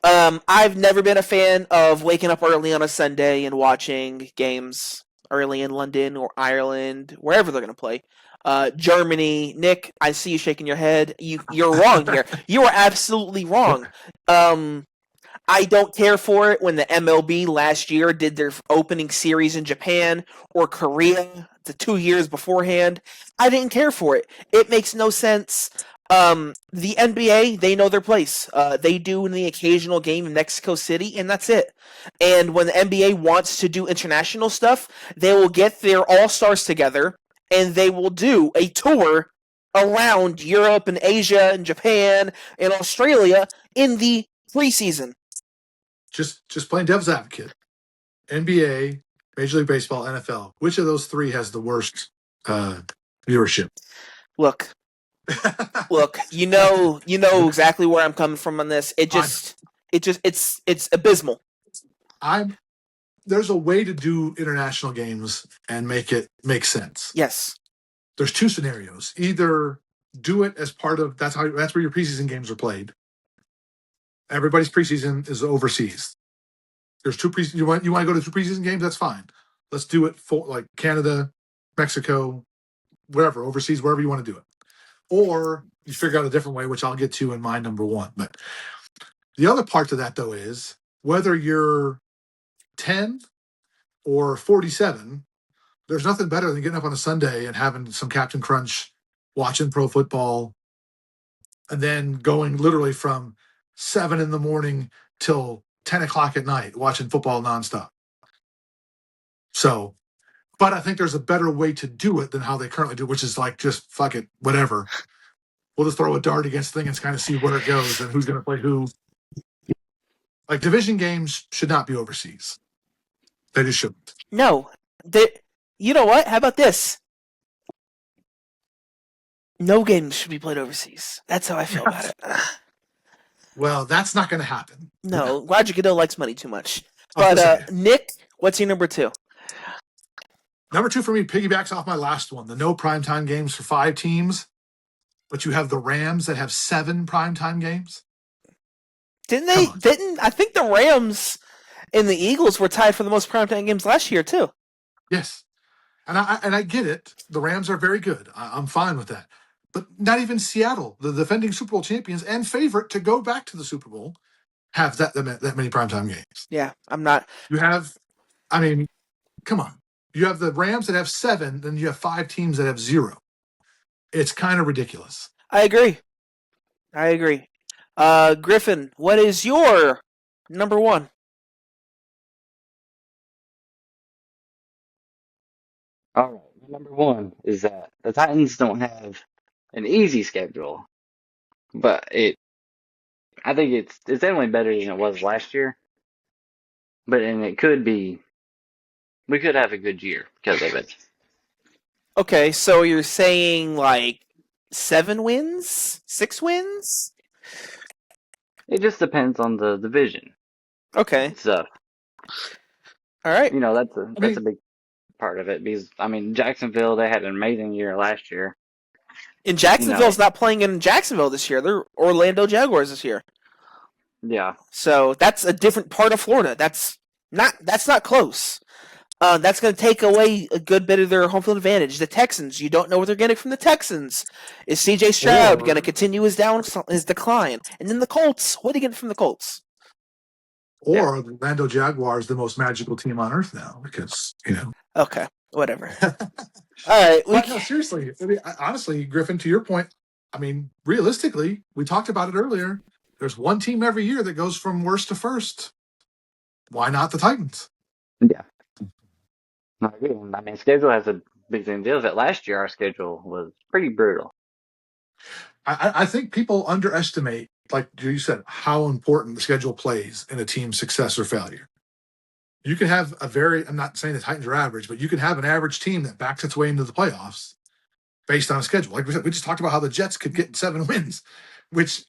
I've never been a fan of waking up early on a Sunday and watching games early in London or Ireland, wherever they're going to play. Germany. Nick, I see you shaking your head. You're wrong here. You are absolutely wrong. I don't care for it when the MLB last year did their opening series in Japan or Korea the 2 years beforehand. I didn't care for it. It makes no sense. The NBA, they know their place. They do in the occasional game in Mexico City, and that's it. And when the NBA wants to do international stuff, they will get their all-stars together, and they will do a tour around Europe and Asia and Japan and Australia in the preseason. Just playing devil's advocate. NBA, Major League Baseball, NFL. Which of those 3 has the worst viewership? Look, you know exactly where I'm coming from on this. It's abysmal. There's a way to do international games and make it make sense. Yes. There's 2 scenarios. Either do it as part of that's where your preseason games are played. Everybody's preseason is overseas. There's 2 preseason. You want to go to 2 preseason games? That's fine. Let's do it for like Canada, Mexico, wherever, overseas, wherever you want to do it. Or you figure out a different way, which I'll get to in my number 1. But the other part to that, though, is whether you're 10 or 47, there's nothing better than getting up on a Sunday and having some Captain Crunch, watching pro football, and then going literally from 7 in the morning till 10 o'clock at night watching football nonstop. So, but I think there's a better way to do it than how they currently do, which is like, just fuck it, whatever. We'll just throw a dart against the thing and kind of see where it goes and who's going to play who. Like, division games should not be overseas. They just shouldn't. No. You know what? How about this? No games should be played overseas. That's how I feel about it. Well, that's not going to happen. No, Roger Goodell likes money too much. But, Nick, what's your number 2? Number 2 for me piggybacks off my last one. The no primetime games for 5 teams, but you have the Rams that have 7 primetime games. Didn't they? I think the Rams And the Eagles were tied for the most primetime games last year too. Yes. And I get it. The Rams are very good. I'm fine with that. But not even Seattle, the defending Super Bowl champions and favorite to go back to the Super Bowl, have that many primetime games. Yeah, I'm not. You have, I mean, come on. You have the Rams that have 7, then you have 5 teams that have 0. It's kind of ridiculous. I agree. Griffin, what is your number one? All right, number one is that the Titans don't have an easy schedule, but I think it's definitely better than it was last year. And it could be, we could have a good year because of it. Okay, so you're saying like 7 wins? 6 wins? It just depends on the division Okay. and stuff. All right. You know, that's a big part of it because Jacksonville, they had an amazing year last year. And Jacksonville's not playing in Jacksonville this year. They're Orlando Jaguars this year. Yeah. So that's a different part of Florida. That's not close. That's going to take away a good bit of their home field advantage. The Texans, you don't know what they're getting from the Texans. Is C.J. Stroud going to continue his decline? And then the Colts, what are you getting from the Colts? Or the Orlando Jaguars, the most magical team on earth now, because, Okay, whatever. All right. No, seriously. Honestly, Griffin, to your point, realistically, we talked about it earlier. There's one team every year that goes from worst to first. Why not the Titans? Yeah. I agree. Schedule has a big thing to deal with it. Last year, our schedule was pretty brutal. I think people underestimate, like you said, how important the schedule plays in a team's success or failure. You can have I'm not saying the Titans are average, but you can have an average team that backs its way into the playoffs based on a schedule. Like we said, we just talked about how the Jets could get 7 wins, which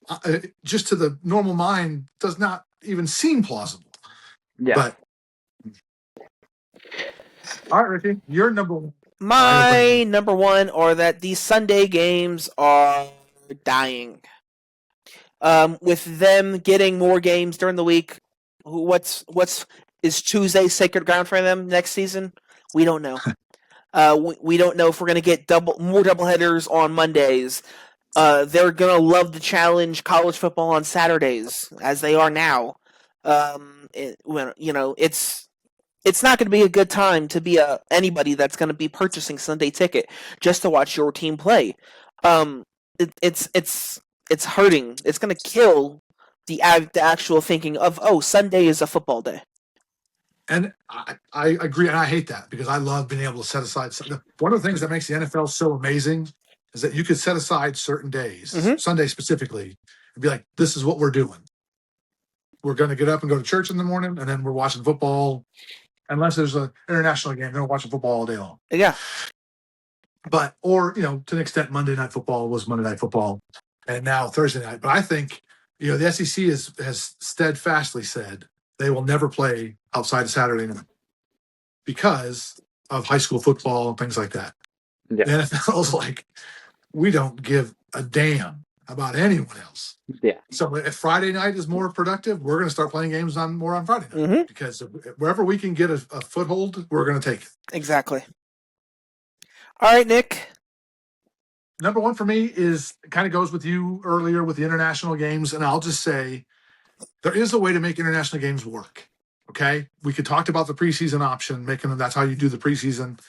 just to the normal mind does not even seem plausible. Yeah. But all right, Ricky, you're number one. My number one are that these Sunday games are dying. With them getting more games during the week, is Tuesday sacred ground for them next season? We don't know. We don't know if we're going to get more doubleheaders on Mondays. They're going to love to challenge college football on Saturdays, as they are now. It's not going to be a good time to be anybody that's going to be purchasing Sunday ticket just to watch your team play. It's hurting. It's going to kill the actual thinking of, Sunday is a football day. And I agree, and I hate that because I love being able to set aside. One of the things that makes the NFL so amazing is that you could set aside certain days, Sunday specifically, and be like, this is what we're doing. We're going to get up and go to church in the morning, and then we're watching football. Unless there's an international game, then we're watching football all day long. Yeah. But, to an extent, Monday Night Football was Monday Night Football, and now Thursday night. But I think, the SEC has steadfastly said they will never play outside of Saturday night because of high school football and things like that. Yeah. The NFL's like, we don't give a damn about anyone else. Yeah. So if Friday night is more productive, we're going to start playing games more on Friday night because wherever we can get a foothold, we're going to take it. Exactly. All right, Nick. Number one for me is kind of goes with you earlier with the international games, and I'll just say there is a way to make international games work. Okay, we could talk about the preseason option, making them that's how you do the preseason.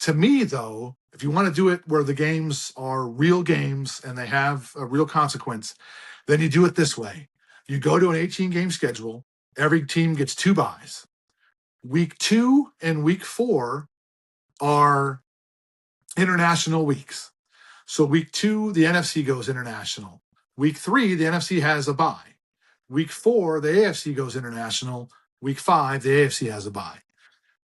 To me, though, if you want to do it where the games are real games and they have a real consequence, then you do it this way. You go to an 18-game schedule. Every team gets 2 byes. Week 2 and week 4 are international weeks. So week 2, the NFC goes international. Week 3, the NFC has a bye. Week 4, the AFC goes international. Week 5, the AFC has a bye.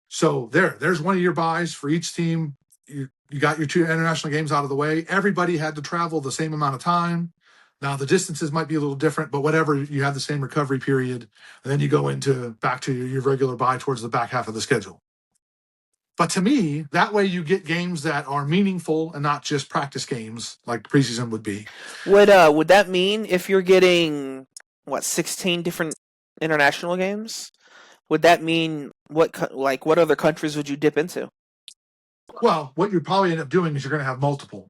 So there's one of your byes for each team. You got your 2 international games out of the way. Everybody had to travel the same amount of time. Now the distances might be a little different, but whatever, you have the same recovery period. And then you go back to your regular bye towards the back half of the schedule. But to me, that way you get games that are meaningful and not just practice games like preseason would be. Would that mean if you're getting 16 different international games? would that mean what other countries would you dip into? Well, what you'd probably end up doing is you're going to have multiple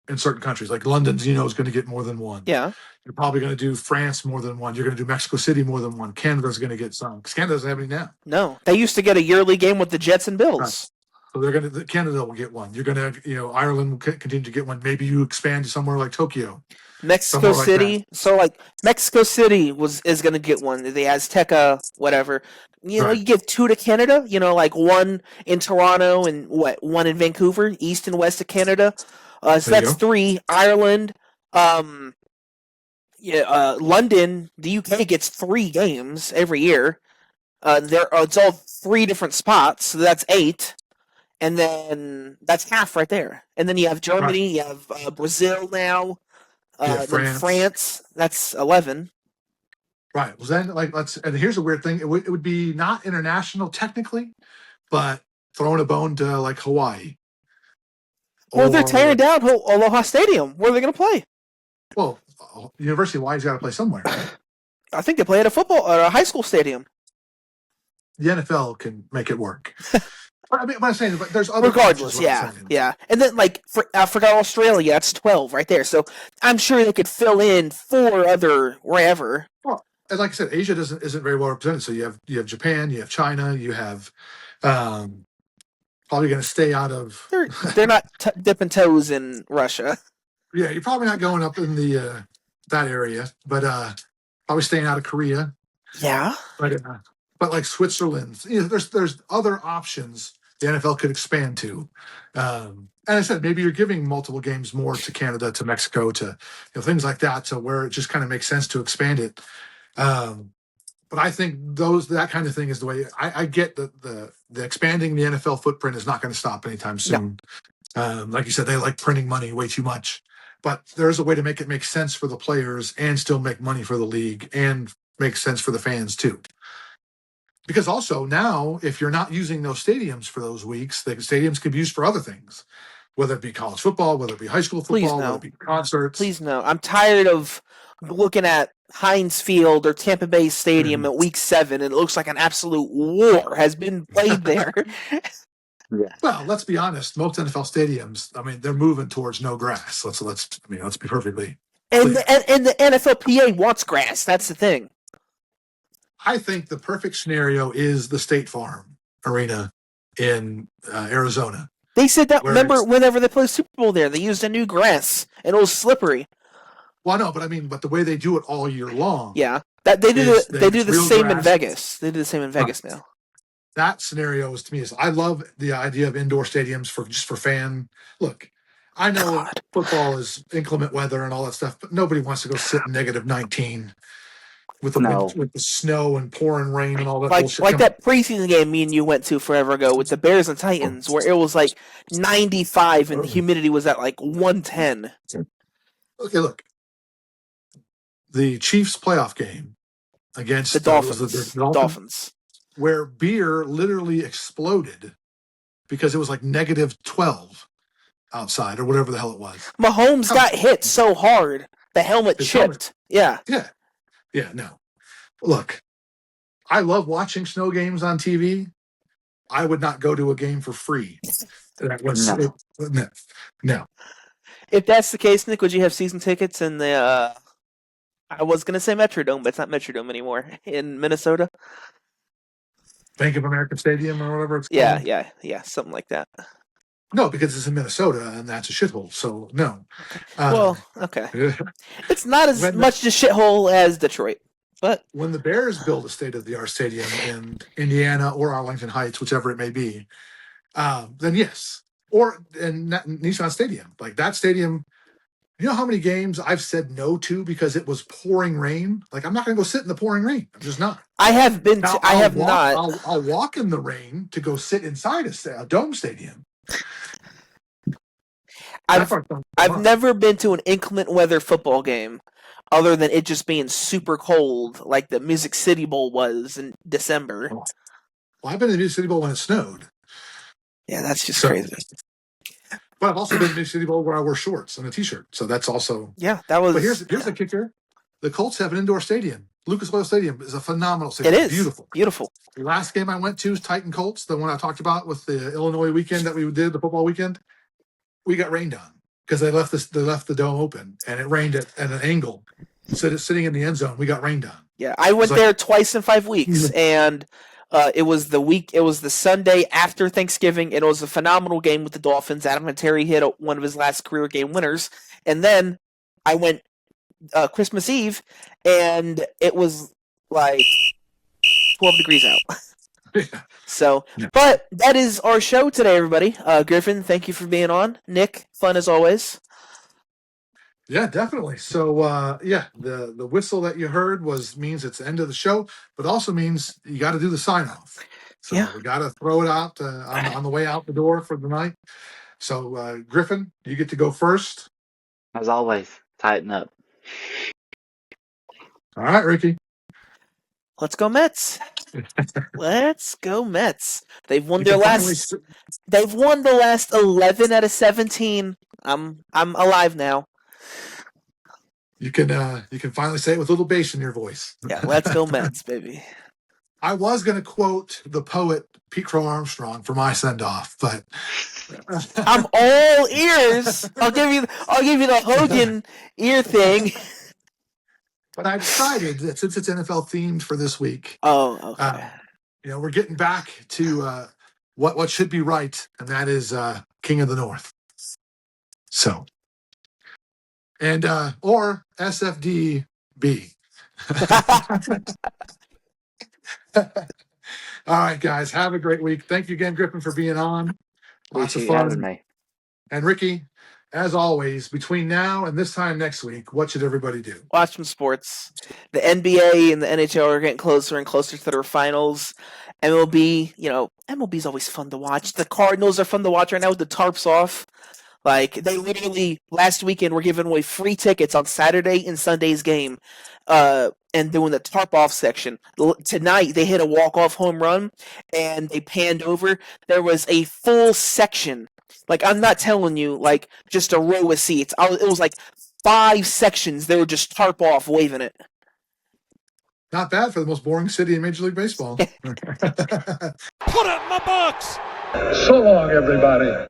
in certain countries. Like London's, is going to get more than one. Yeah. You're probably going to do France more than one. You're going to do Mexico City more than one. Canada's going to get some because Canada doesn't have any now. No, they used to get a yearly game with the Jets and Bills. Right. So Canada will get one. You're going to, Ireland will continue to get one. Maybe you expand to somewhere like Tokyo. Mexico City. So Mexico City is going to get one. The Azteca, whatever. You give 2 to Canada. One in Toronto and one in Vancouver, east and west of Canada. So that's 3. Ireland, London, the UK gets 3 games every year. It's all 3 different spots, so that's 8. And then that's half right there. And then you have Germany, you have Brazil now, then France. That's 11. Right. Well, then and here's a weird thing. It would be not international technically, but throwing a bone to like Hawaii. Well, they're tearing down Aloha Stadium. Where are they going to play? Well, University of Hawaii's got to play somewhere. I think they play at a high school stadium. The NFL can make it work. I mean, what I'm saying, but there's other. Regardless, yeah. And then, I forgot Australia. That's 12 right there. So I'm sure they could fill in 4 other wherever. Well, and like I said, Asia isn't very well represented. So you have Japan, you have China, you have probably going to stay out of. They're not dipping toes in Russia. Yeah, you're probably not going up in the that area, but probably staying out of Korea. Yeah, but like Switzerland, there's other options the NFL could expand to. And I said maybe you're giving multiple games more to Canada, to Mexico, to things like that, to where it just kind of makes sense to expand it. But I think that kind of thing is the way. I get the expanding the NFL footprint is not going to stop anytime soon. No. Like you said, they like printing money way too much. But there's a way to make it make sense for the players and still make money for the league and make sense for the fans too. Because also now, if you're not using those stadiums for those weeks, the stadiums could be used for other things, whether it be college football, whether it be high school football, whether it be concerts. Please no. I'm tired of looking at Heinz Field or Tampa Bay Stadium at Week 7, and it looks like an absolute war has been played there. Yeah. Well, let's be honest. Most NFL stadiums, I mean, they're moving towards no grass. Let's be perfectly. And the NFLPA wants grass. That's the thing. I think the perfect scenario is the State Farm Arena in Arizona. They said that. Remember, whenever they played Super Bowl there, they used a new grass, and it was slippery. Well, no, but the way they do it all year long. Yeah, they do the same in Vegas. They do the same in Vegas now. That scenario to me I love the idea of indoor stadiums for fan. Look, I know football is inclement weather and all that stuff, but nobody wants to go sit in -19 with the snow and pouring rain and all that bullshit. Like that preseason game me and you went to forever ago with the Bears and Titans, where it was 95 and the humidity was at 110. Okay, look. The Chiefs playoff game against the Dolphins. Where beer literally exploded because it was -12 outside or whatever the hell it was. Mahomes got hit so hard, the helmet chipped. Yeah. Yeah, no. Look, I love watching snow games on TV. I would not go to a game for free. No. If that's the case, Nick, would you have season tickets in the I was going to say Metrodome, but it's not Metrodome anymore, in Minnesota? Bank of America Stadium or whatever it's called? Yeah, something like that. No, because it's in Minnesota, and that's a shithole, so no. Okay. It's not as much a shithole as Detroit, but... When the Bears build a state-of-the-art stadium in Indiana or Arlington Heights, whichever it may be, then yes. Or in Nissan Stadium. That stadium... You know how many games I've said no to because it was pouring rain? I'm not going to go sit in the pouring rain. I'm just not. I have been. I'll walk in the rain to go sit inside a dome stadium. I've never been to an inclement weather football game, other than it just being super cold, like the Music City Bowl was in December. Well, I've been to the Music City Bowl when it snowed. Yeah, that's just crazy. But I've also been to Music City Bowl where I wear shorts and a t-shirt, so that's also that was. But here's the kicker: the Colts have an indoor stadium Lucas Oil Stadium is a phenomenal stadium. It is Beautiful. beautiful. The last game I went to is Titan Colts, the one I talked about with the Illinois weekend that we did, the football weekend. We got rained on because they left the dome open and it rained at an angle. Instead of sitting in the end zone, we got rained on. Yeah, I went there twice in 5 weeks, and it was the Sunday after Thanksgiving. It was a phenomenal game with the Dolphins. Adam Vinatieri hit one of his last career game winners, and then I went Christmas Eve, and it was like 12 degrees out. Yeah. So, Yeah. but that is our show today, everybody. Griffin, thank you for being on. Nick, fun as always. Yeah, definitely. So, the whistle that you heard means it's the end of the show, but also means you got to do the sign off. So Yeah. we got to throw it out on the way out the door for the night. So, Griffin, you get to go first. As always, tighten up. All right, Ricky. Let's go Mets. Let's go Mets. They've won You their can finally last. They've won the last 11 out of 17. I'm alive now. You can finally say it with a little bass in your voice. Yeah, let's go Mets, baby. I was going to quote the poet Pete Crow Armstrong for my send off, but I'm all ears. I'll give you the Hogan ear thing. But I decided that since it's NFL themed for this week, Oh, okay. we're getting back to what should be right, and that is King of the North. So, and or SFDB. All right, guys, have a great week. Thank you again, Griffin, for being on. Lots of Appreciate you having fun. me. And Ricky, as always, between now and this time next week, what should everybody do? Watch some sports. The NBA and the NHL are getting closer and closer to their finals. MLB, MLB's always fun to watch. The Cardinals are fun to watch right now with the tarps off. Like, they literally, last weekend, were giving away free tickets on Saturday and Sunday's game and doing the tarp off section. Tonight, they hit a walk-off home run, and they panned over. There was a full section. Like, I'm not telling you, like, just a row of seats. It was like 5 sections. They were just tarp off, waving it. Not bad for the most boring city in Major League Baseball. Put it in the books. So long, everybody.